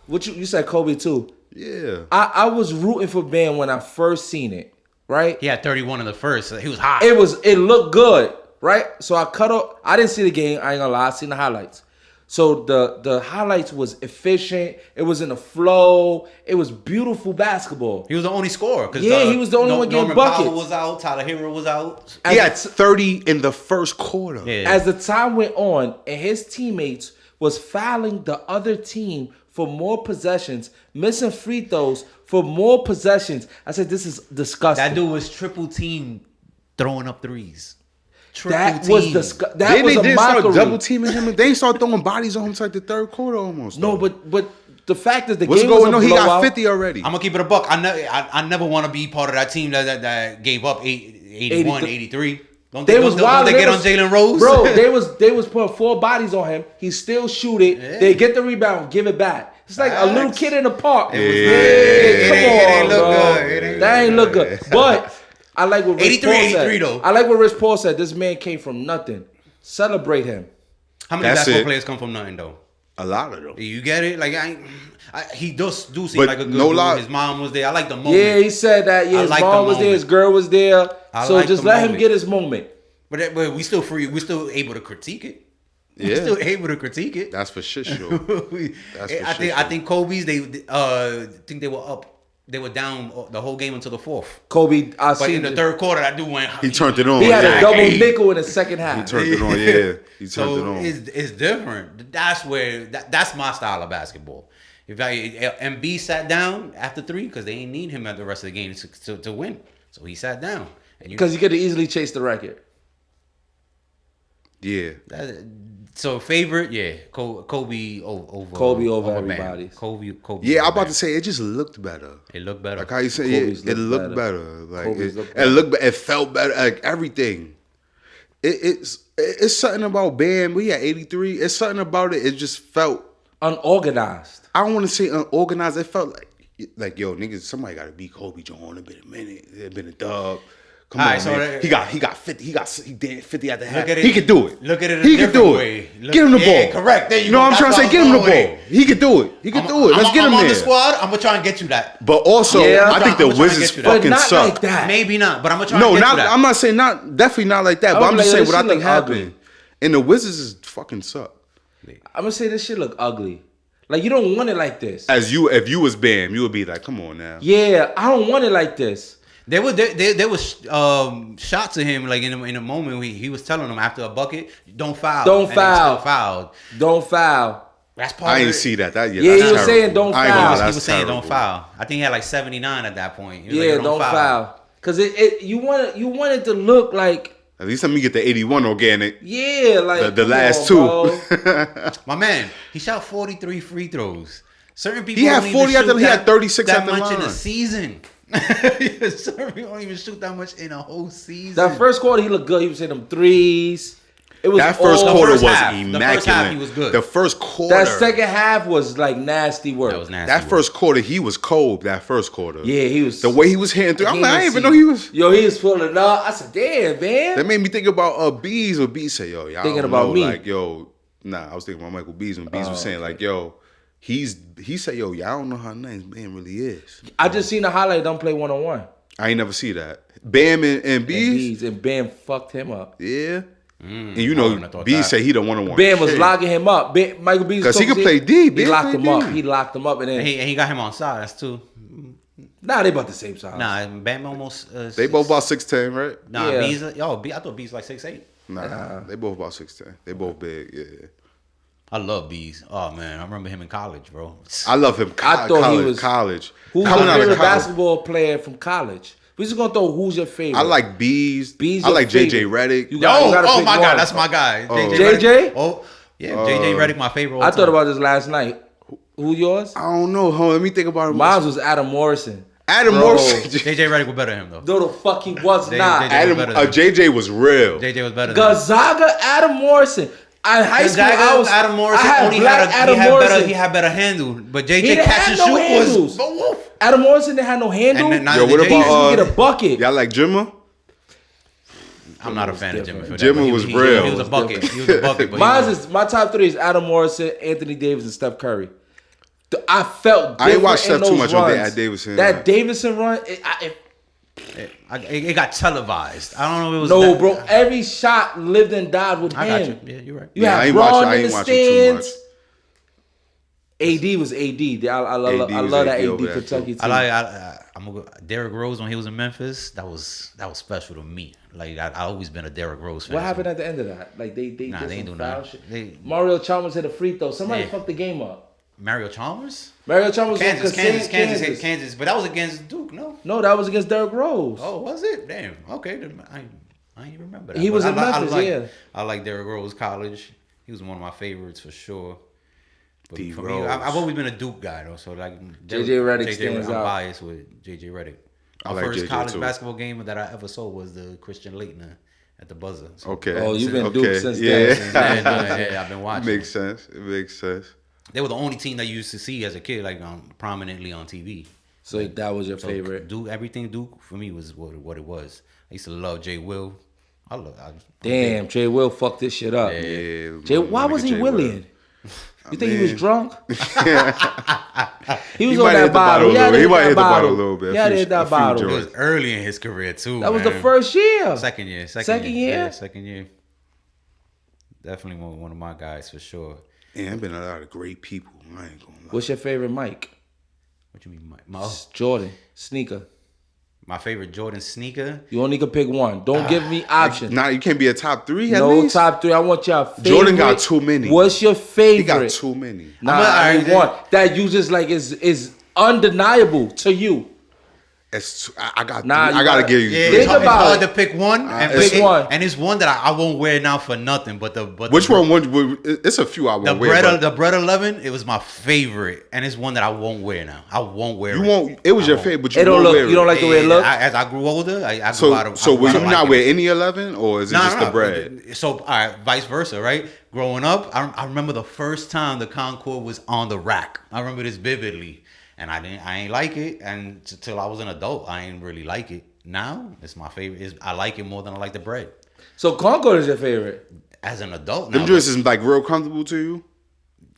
What you said Kobe too. Yeah. I was rooting for Bam when I first seen it, right? He had 31 in the first. So he was hot. It looked good, right? So I cut off. I didn't see the game. I ain't gonna lie. I seen the highlights. So the highlights was efficient. It was in the flow. It was beautiful basketball. He was the only scorer. 'Cause, Yeah, he was the only one getting Norman Powell buckets. was out. Tyler Hero was out. He had As, 30 in the first quarter. Yeah. as the time went on, and his teammates was fouling the other team for more possessions, missing free throws for more possessions. I said, this is disgusting. That dude was triple team throwing up threes. Triple That team. was disgusting. That Then was they a did mockery. start double teaming him, and they start throwing bodies on him to like the third quarter almost. No, though. but the fact is the What's game was going a on? He got blowout. 50 already. I'm gonna keep it a buck. I never want to be part of that team that gave up 81, 83. Don't They was wild. Don't they get on Jalen Rose? Bro, they was putting 4 bodies on him. He still shoot it. Yeah. They get the rebound, give it back. It's like a little Facts. kid in the park. It was Yeah, it come ain't on, look bro. good. It ain't That ain't look good. But I like what Rich 83, Paul 83 said. though. I like what Rich Paul said. This man came from nothing. Celebrate him. How many That's basketball it. players come from nothing though? A lot of them. You get it? Like he does seem But like a good no dude. lie- His mom was there. I like the moment. Yeah, he said that. Yeah, I his like mom the was there, moment. his girl was there. I So like just the let him moment. get his moment. But we still free. We still able to critique it. Yeah. We're still able to critique it. That's for shit sure. That's for I think sure. I think Kobe's think they were up. They were down the whole game until the fourth. Kobe, I But seen in the third quarter, that dude went. He turned it on. He had yeah. a double Hey. nickel in the second half. He turned it on. Yeah, he turned So it on. it's different. That's where that's my style of basketball. If Embiid sat down after 3 because they didn't need him at the rest of the game to win, so he sat down. Because he could have easily chased the record. Yeah. So favorite, yeah, Kobe over Bam. everybody. Kobe. Yeah, I'm over about Bam. to say it just looked better. It looked better. Like how you say Kobe's it looked looked better. Like Kobe's it, looked it better. looked, it felt better. Like everything. It's something about Bam. We had 83. It's something about it. It just felt. Unorganized. I don't want to say unorganized. It felt like yo niggas. Somebody got to beat Kobe Jones. It's been a minute. It's been a dub. Come All on, right, so man. that- He got 50. He did 50 at the half. at it- He could do it. look at it a He could do different it. way. Look- Get him the yeah, ball. correct. There you You know go. what I'm trying to That's say? Get him the what I'm ball. going He could do it. He could do it. Let's get him I'm there. on the squad. I'm gonna try and get you that. But also, Yeah, I think I'm the trying to Wizards get you that. fucking But not suck. like that. Maybe not, but I'm gonna try No, and get not. you that. I'm not saying not. Definitely not like that. But I'm I'm just like, saying this what I shit think look ugly. happened. And the Wizards is fucking suck. I'm gonna say this shit look ugly. Like you don't want it like this. If you was Bam, you would be like, come on now. Yeah, I don't want it like this. There was shots of him like in a moment where he was telling them after a bucket, don't foul. Don't And they foul. still fouled. Don't foul. That's part I of ain't it. see that. That Yeah, that's he was terrible. saying don't I ain't gonna foul. lie, He that's was saying terrible. don't foul. I think he had like 79 at that point. He was Yeah, like, don't foul. Cause you want it to look like At least let me get the 81 organic. yeah, like The come last on, two. bro. My man, he shot 43 free throws. Certain people He had don't even 40 shoot he had that- 36 that at the much in a line. season. Certain people don't even shoot that much in a whole season. That first quarter he looked good. He was hitting them threes. It was That first all- quarter first was half. The first immaculate. half, he was good. The first quarter. That second half was like nasty work. That was nasty. That work. first quarter, he was cold. That first quarter. Yeah, he was The way he was hitting through. I can't didn't even see. know he was. Yo, he was pulling up. I said, damn, man. That made me think about Bees. When Bees say, yo, y'all Thinking don't about know, me. Like, yo, nah, I was thinking about Michael Bees when Bees was saying, okay. like, yo, he said, yo, y'all don't know how nice Bam really is. I just seen the highlight. Don't play 1-on-1. I ain't never see that. Bam and Bees. And Bam fucked him up. Yeah. and you I know, wouldn't have thought Bees that. say he don't want to Bam was locking him up. Michael Beasley 'Cause he could play D. He Bam locked play him up. D. He locked him up, and then And he got him on sides too. nah, they about the same size. Nah, Bam almost. They both about 6'10", right? Nah, Yeah. B's. I thought B's like 6'8". Nah, they both about 6'10". They both big, yeah. I love B's. Oh man, I remember him in college, bro. I love him. I thought he college, was- college. Who's Coming your out of favorite college. basketball player from college? We just gonna throw who's your favorite. I like Bees. Bees I your like JJ favorite. Redick. You got- Oh, gotta oh pick my one. God, that's my guy. JJ? Redick. Oh, yeah, JJ Redick, my favorite. I thought about this last night. Who yours? I don't know. Hold on, let me think about him. Mine was Adam Morrison. Adam Bro. Morrison. JJ Redick was better than him though. No, the fuck he was JJ not. Adam- Adam, better than JJ was real. JJ was better than him. Gonzaga, Adam Morrison. In high school, I was Adam Morrison I had only black had Adam Morrison. he had better handle, but He JJ didn't catch have and no shoot handles. was woof. Adam Morrison didn't have no handle. And then He not Yo, the what JJ. about, used to get a bucket. Y'all like Jimmer? I'm not a was fan of different. Jimmy. For that, Jimmy but was he, real. He was a bucket. He was a bucket. But Mine is my top three is Adam Morrison, Anthony Davis, and Steph Curry. I felt different I ain't watched in Steph too those much on runs. that Davidson. That Davidson run, it got televised. I don't know if it was. no, that, bro. Every shot lived and died with I him. got you. Yeah, you're right. You Yeah, I had ain't Braun watch- I in ain't the watching too much. stands. AD was AD. I AD love was that AD AD over there, Kentucky too. team. I'm gonna go. Derrick Rose when he was in Memphis. That was special to me. Like I always been a Derrick Rose fan. What happened at the end of that? Like they Nah, did they ain't some do foul nothing. shit. They- Mario Chalmers hit a free throw. Somebody Yeah. fucked the game up. Mario Chalmers? Mario Chalmers Kansas, was Kansas hit Kansas, but that was against Duke, no? No, that was against Derrick Rose. Oh, was it? Damn. Okay, then I ain't remember that. He was But in Memphis, yeah. I like Derrick Rose College. He was one of my favorites for sure. But D. for me, Rose. I've always been a Duke guy though, so like JJ Redick stands I'm out. biased with JJ Redick. I My like first JJ college too. basketball game that I ever saw was the Christian Leitner at the buzzer. So, Okay. Oh, you've been okay. Duke since yeah. then. yeah, I've been watching. Makes sense. It makes sense. They were the only team that you used to see as a kid, like prominently on TV. So that was your So favorite. Duke, everything Duke for me was what it was. I used to love Jay Will. Damn, Jay Will fucked this shit up. Yeah. Jay, why nigga was he Jay Will. willing? You think he was drunk? He was He on might that hit the bottle. bottle a Yeah, little. He might hit hit the that bottle a bottle. little bit. Yeah, A few- hit a that few bottle. It joints. was early in his career too. That was the man. first year. Second year. Second year? Yeah, second year. Definitely one of my guys for sure. Yeah, I've been a lot of great people. I ain't gonna lie. What's your favorite mic? What you mean, my Jordan sneaker. my favorite Jordan sneaker? You only can pick one. Don't give me options. Nah, you can't be a top 3 at No least. top 3. I want your favorite. Jordan got too many. What's your favorite? He got too many. Nah, I'm a- I need alright, one that you just like is undeniable to you. It's too, I got. Nah, I you gotta gotta- give you. Yeah, three. Think it's about hard it. to pick one. And pick one. And it's one that I won't wear now for nothing. But Which one? It's a few I The won't wear. but the bread 11. It was my favorite, and it's one that I won't wear now. I won't wear. You it. won't. It was I your won't. favorite, but you It don't won't look. wear it. You don't like the way it look. As I grew older, I grew So, out of. so I grew will out you of not liking wear it. any 11, or is it just the bread? So, all right, vice versa, right? Growing up, I remember the first time the Concord was on the rack. I remember this vividly, and I ain't like it, and till I was an adult, I ain't really like it. Now, it's my favorite. I like it more than I like the bread. So Concord is your favorite. As an adult, now, Them dresses is like real comfortable to you.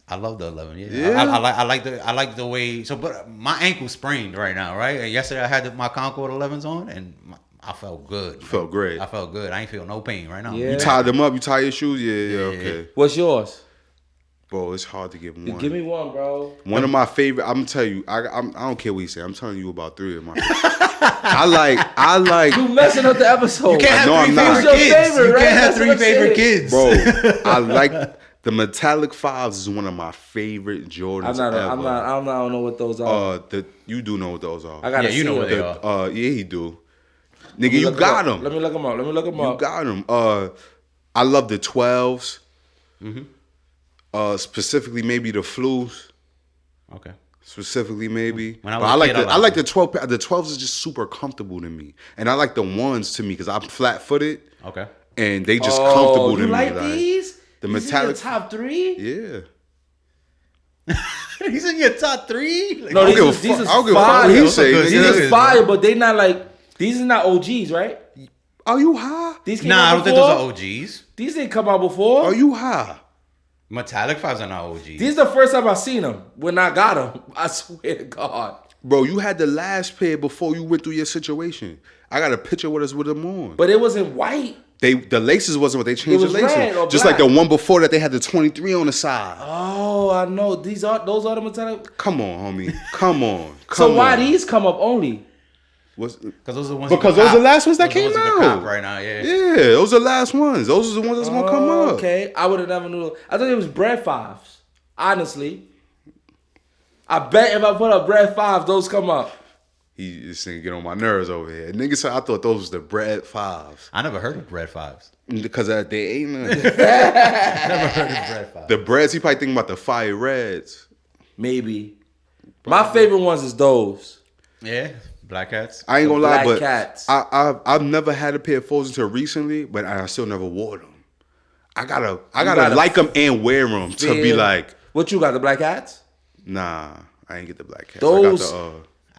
I love the 11. Yeah, Yeah? I like the way. So, but my ankle's sprained right now, right? And yesterday I had my Concord 11s on, and I felt good. Felt great. I felt good. I ain't feel no pain right now. Yeah. You tied them up. You tie your shoes. Yeah, okay. What's yours? Bro, it's hard to get one. Give me one, bro. One of my favorite. I'm gonna tell you. I don't care what you say. I'm telling you about 3 of mine. I like. You messing up the episode. You can't No, have I'm three not. favorite Who's your kids. favorite, You right? can't have That's what three I'm favorite saying. kids. Bro, I like the metallic 5s is one of my favorite Jordans I'm not. ever. I don't know what those are. You do know what those are. I gotta Yeah, you see know what them. they are. Yeah, he do. Nigga, you got them. Let me look them up. You got them. I love the 12s. Specifically, maybe the Flus. Okay. Specifically, maybe. When I But was a I like kid, the I I like liked the 12. The 12s is just super comfortable to me, and I like the ones to me because I'm flat footed, Okay. and they just comfortable to you me. like these? the These in metallic- your top 3? Yeah. He's in your top 3. No, I don't these give a is, these fuck. is I don't give a fuck fire. what he Those are say. good. nigga. These Yeah. is fire, but they not like these are not OGs, right? Are you high? These came Nah, I out don't think those before? are OGs. These didn't come out before. Are you high? Metallic 5s are not OGs. These is the first time I seen them when I got them. I swear to God. Bro, you had the last pair before you went through your situation. I got a picture with us with them on. But it wasn't white. The laces wasn't what they changed It the was laces. red or Just black. like the one before that they had the 23 on the side. Oh, I know. Those are the metallic. Come on, homie. Come on. So Come why on. these come up only? What's, Because those are the ones. Because you can those are the cop. last ones that Those are the came ones you can out. cop right now, yeah. yeah, those are the last ones. Those are the ones that's gonna come up. Okay, I would have never knew. I thought it was bread 5s. Honestly, I bet if I put up bread 5, those come up. He just saying get on my nerves over here. Nigga said I thought those was the bread 5s. I never heard of bread 5s. Because they ain't none. Never heard of bread 5s. The breads, he probably thinking about the fire reds. Maybe. My favorite ones is those. Yeah, Black Hats. I ain't gonna lie, Black but Cats. I've never had a pair of fours until recently, but I still never wore them. I gotta gotta like them and wear them to be feel- like, What you got? The black hats? nah, I ain't get the black hats. Those-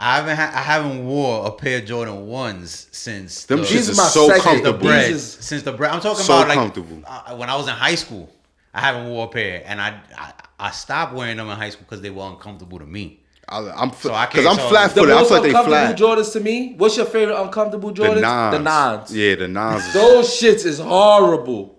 I got the I haven't wore a pair of Jordan 1s since them the, shits These is are my so second- the comfortable. bread. These is- Since the bread. I'm talking So about like comfortable. When I was in high school. I haven't wore a pair, and I stopped wearing them in high school because they were uncomfortable to me. I'm So I can't- because I'm so- flat The footed. I most feel like they uncomfortable flat. Jordans to me. What's your favorite uncomfortable Jordans? The nines. The nines. Yeah, the nines. is- Those shits is horrible.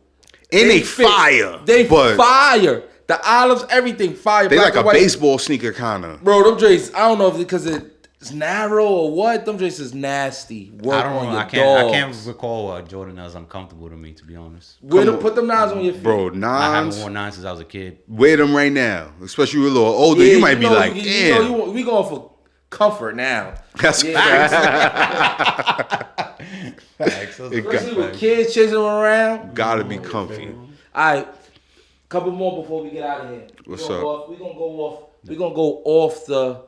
and they fit. fire. They but fire. The olives, everything fire. they black like a and white. baseball sneaker kind of. Bro, them drakes, I don't know if it's because it's narrow or what. Them drakes is nasty. Work I don't on know. your I can't dogs. recall a Jordan that was uncomfortable to me, to be honest. Put them nines on your feet. Bro, I haven't nines. worn 9 since I was a kid. Wear them right now, especially you a little older. Yeah, you might be know, like, you damn. know, we going for comfort now. That's Yeah. facts. Especially with kids chasing them around. Gotta be comfy. All right, couple more before we get out of here. What's We're up? gonna go off the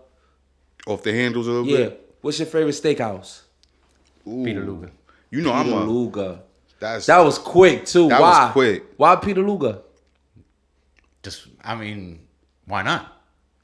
Off the handles a little yeah. bit. What's your favorite steakhouse? Ooh. Peter Luger. You know Peter I'm a. Luger. That's That was quick too. That Why? was quick. Why Peter Luger? Just, I mean, why not?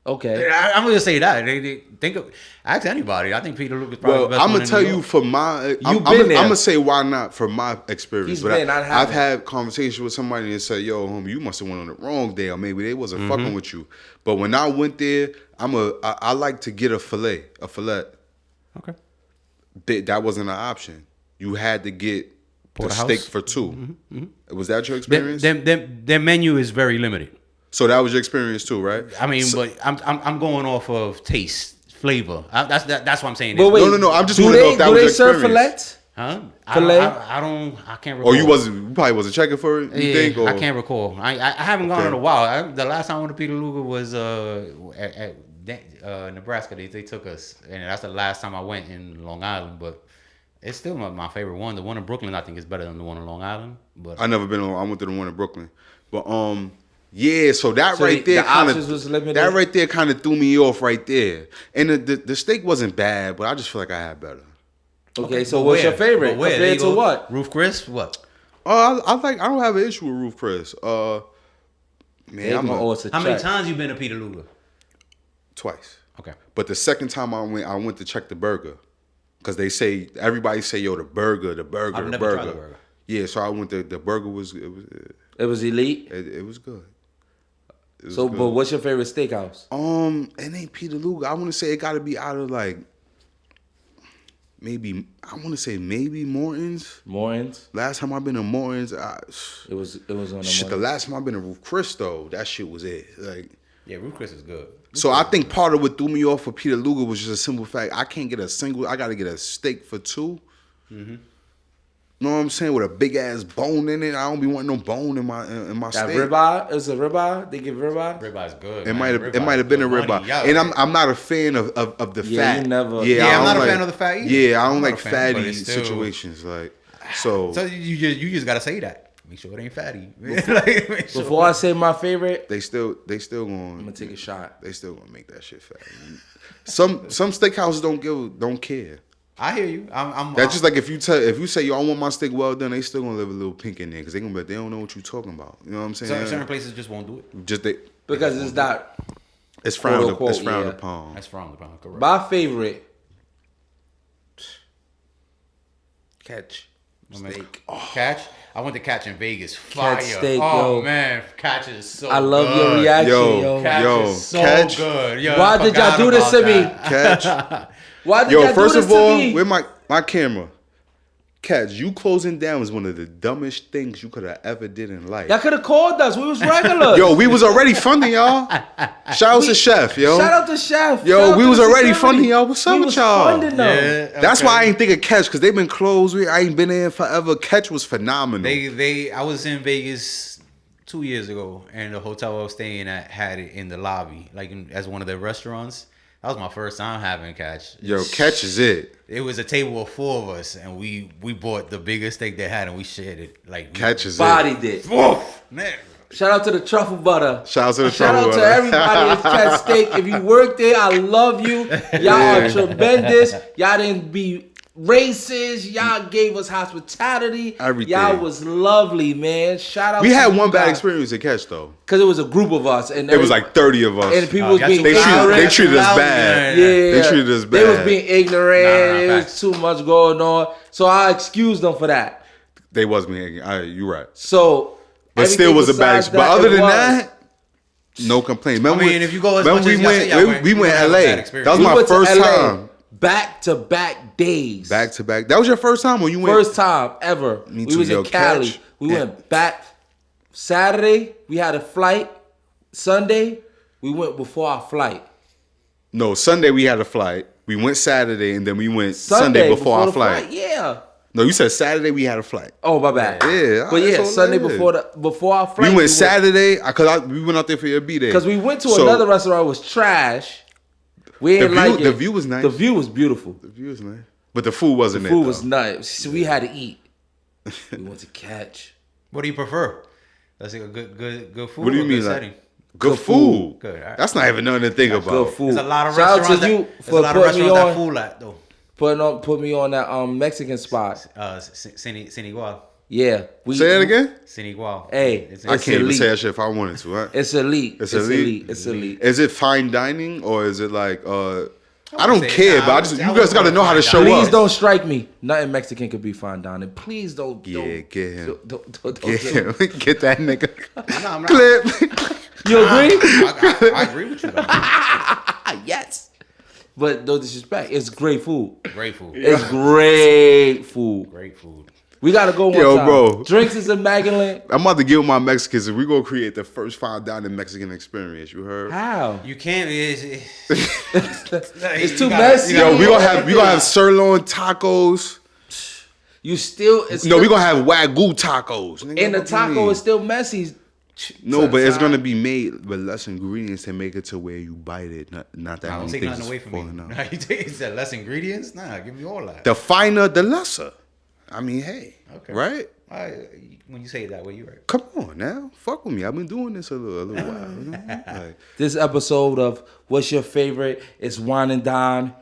Okay. I'm gonna say that. They think of ask anybody. I think Peter Luke is probably the Well, best I'm one gonna in tell New you York. for my. I'm been there. gonna say why not for my experience. He's but been, I I've haven't. had conversations with somebody and said, "Yo, homie, you must have went on the wrong day, or maybe they wasn't Mm-hmm. fucking with you." But when I went there, I like to get a fillet. Okay. That wasn't an option. You had to get the Porterhouse? steak for 2. Was that your experience? Their menu is very limited. So that was your experience too, right? I mean, but I'm going off of taste, flavor. That's what I'm saying. But wait, No, I'm just do wanna know if that do was they your serve experience. fillets? Huh? Filet? I can't recall. Or you probably wasn't checking for it. You think? Or? I can't recall. I haven't gone Okay. in a while. The last time I went to Peter Luger was at Nebraska. They took us, and that's the last time I went in Long Island. But it's still my favorite one. The one in Brooklyn, I think, is better than the one in Long Island. But I never been on. I went to the one in Brooklyn, but yeah. So that So right the there kind options was limited? that right there kind of threw me off right there. And the steak wasn't bad, but I just feel like I had better. Okay, so but what's where? your favorite But where? There compared you to go. what? Roof Chris? What? I don't have an issue with Roof Chris. Man, They I'm gonna owe us a How many check. times you been to Peter Luger? twice. Okay. But the second time I went to check the burger, because everybody say, yo, the burger. I've The never burger. tried the burger. Yeah, so I went to the burger it was It was elite. it was good. It was So, good. but what's your favorite steakhouse? It ain't Peter Luger. I want to say it got to be out of like maybe Morton's. Morton's. Last time I've been to Morton's, It was on the shit. The Morton's. last time I've been to Roof Chris though, that shit was it. Like, Yeah, Roof Chris is good. so I think part of what threw me off for Peter Luger was just a simple fact. I can't get a single. I got to get a steak for 2. Mm-hmm. Know what I'm saying? With a big ass bone in it. I don't be wanting no bone in my That steak. ribeye? Is it ribeye? They give ribeye? Ribye's good. It man. might have Ribye's been a good ribeye, money. Yeah. and I'm not a fan of the Yeah, fat. you never- Yeah, I I'm don't not a fan of the fat either. Yeah, I I'm don't not like a fan, but fatty it's still- situations. Like so, So you just gotta say that. Make sure it ain't fatty. Like, make sure- Before I say my favorite, they still I'm going. gonna take a shot. They still gonna make that shit fat. Some steakhouses don't care. I hear you. That's just like if you say yo, I want my steak well done, they still gonna leave a little pink in there because they gonna be like, they don't know what you talking about. You know what I'm saying? certain places just won't do it. Just Because it's not it's frowned Quote, unquote, yeah. upon. That's wrong, correct. my favorite. Catch steak. Catch. I went to Catch in Vegas. Fire. Catch steak, oh yo. man, Catch is so. I love good. your reaction, Yo, yo. Catch Yo, is so Catch. good. Yo, Why I did y'all forgot do this about to me? that. Catch. Why did Yo, y'all first do this of all, to me? where my camera? Catch, you closing down was one of the dumbest things you could have ever did in life. Y'all could have called us. We was regular. Yo, we was already funding y'all. Shout out to Chef, yo. Shout out to Chef. Yo, Shout out we to was the already security. funding y'all. What's up We with was y'all? funding them. Yeah, That's okay. why I ain't think of Catch because they've been closed. I ain't been there forever. Catch was phenomenal. I was in Vegas 2 years ago, and the hotel I was staying at had it in the lobby, like as one of their restaurants. That was my first time having Catch. Yo, Catch is it. It was a table of 4 of us, and we bought the biggest steak they had, and we shared it. Like Catch is it. Bodied it. Woof, man. Shout out to the truffle butter. Shout out to the Shout trouble. out to everybody at Catch Steak. If you work there, I love you. Y'all are tremendous. Y'all didn't be racist. Y'all gave us hospitality. Everything. Y'all was lovely, man. Shout out. We to had you one bad guys. experience at Catch though. Because it was a group of us, and It was like 30 of us. and people was got being you. They ignorant. treated us bad. Yeah, They treated us They was bad. being ignorant. Nah, It was facts. too much going on, so I excused them for that. They was being. You right. So, But still everything was a bad besides experience. But other it than was. that, no complaints. Remember I mean, if you go as remember much as y'all say y'all went, we you went gonna have a LA. bad That experience. was We my went to first LA, time. back-to-back days. Back to back. That was your first time when you went. First time ever. Me We too, was yo, in Cali. Catch. We Yeah. went back Saturday. We had a flight. Sunday, we went before our flight. No, Sunday we had a flight. We went Saturday and then we went Sunday before our the flight. Yeah. No, you said Saturday we had a flight. Oh, my bad. Yeah, But yeah, that's all Sunday that is. before our flight. We went Saturday because we went out there for your B day. Because we went to So, another restaurant. It was trash. We The ain't like view- it. the view was nice. The view was beautiful. The view was nice, but the food wasn't Food it. was though. nice. So we had to eat. We went to Catch. What do you prefer? That's a good food. What do you or mean, good like, setting? Good food? Good, all right. That's not even nothing to think about. Good food. There's a lot of Shout out restaurants. to you There's a for lot of putting me restaurants that on. fool at though. Put me on that Mexican spot. Sin Igual. Yeah. Say that again. Sin igual. Hey, It's I It's can't even elite. say that shit if I wanted to. Right? It's elite. It's It's elite? elite. It's elite. Is it fine dining or is it like? I don't say- care, nah, but I I just would- you I guys would got to go know how to fine show dining. Please up. don't strike me. Nothing Mexican could be fine dining. Please don't. Yeah, get him. Don't Get him. Get that nigga. I'm not. Clip. You agree? I agree with you. Though. Yes. But no disrespect. It's great food. Great food. It's great food. Great food. We gotta go one Yo, time. bro. Drinks is immaculate. I'm about to get with my Mexicans and we gonna create the first fine dining Mexican experience. You heard? How? You can't. It's too messy. Yo, we gonna have sirloin tacos. You still. It's No, still, we gonna have wagyu tacos. Nigga, And the what you mean? taco is still messy. No, but it's Side. gonna be made with less ingredients to make it to where you bite it, not that I don't many take things nothing away is from falling me. out. Nah, you take said less ingredients. Nah, give me all that. The finer, the lesser. I mean, hey, Okay. right? When you say it that way, you're right. Come on now, fuck with me. I've been doing this a little while. You know? Like, This episode of What's Your Favorite is winding down.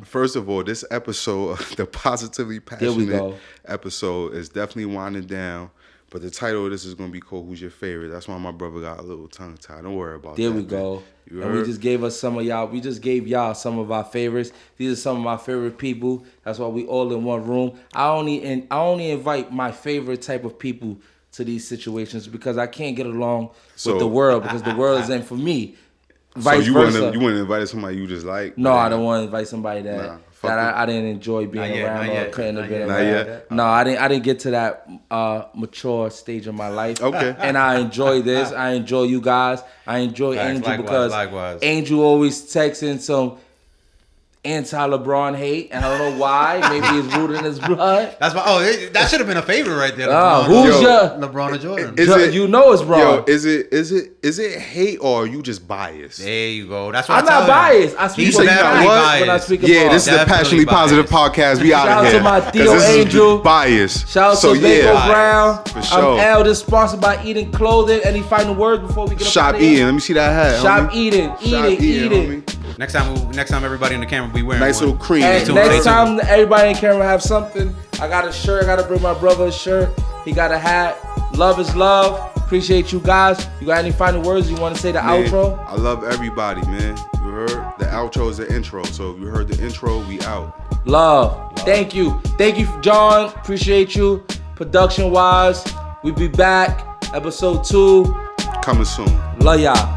first of all, this episode, the positively There we passionate go. episode, is definitely winding down. But the title of this is gonna be called "Who's Your Favorite?" That's why my brother got a little tongue tied. Don't worry about There that. we man. go. You And we heard? just gave us some of y'all. We just gave y'all some of our favorites. These are some of my favorite people. That's why we all in one room. I only invite my favorite type of people to these situations because I can't get along So- with the world because the world isn't for me. So Vice you versa. wouldn't invite somebody you just like? No, I don't want to invite somebody that Nah, fuck that it. I didn't enjoy being Not yet, around not or yet, couldn't not have been yet. Not around. yet? No, I didn't get to that mature stage of my life. Okay. And I enjoy this. I enjoy you guys. I enjoy Facts, Angel likewise, because likewise. Angel always texting some anti-LeBron hate, and I don't know why. Maybe it's rooted in his blood. That's why. Oh, that should have been a favorite right there. Who's Yo, your? LeBron or Jordan? Is it- You know it's wrong. Yo, is it hate or are you just biased? There you go. That's what I'm I tell not you. biased. I speak He's with definitely facts when I biased. speak Yeah, about. this is the Definitely passionately positive podcast. We out Shout out of to here. my 'Cause Theo this is Angel. bias. Shout out so to Baco yeah, Brown. for sure. I'm L. This sponsored by Eden Clothing. Any final words before we get up Shop out of here? eating. Let me see that hat. Shop homie. Eden. Shop Eden. homie. Next time, everybody in the camera be wearing Nice one. little cream. And tuned, next stay time, everybody in camera have something. I got a shirt. I got to bring my brother a shirt. He got a hat. Love is love. Appreciate you guys. You got any final words? You want to say the Man, outro? I love everybody, man. You heard? The outro is the intro. So if you heard the intro, we out. Love. Thank you. Thank you, John. Appreciate you. Production wise, we be back. Episode 2. Coming soon. Love y'all.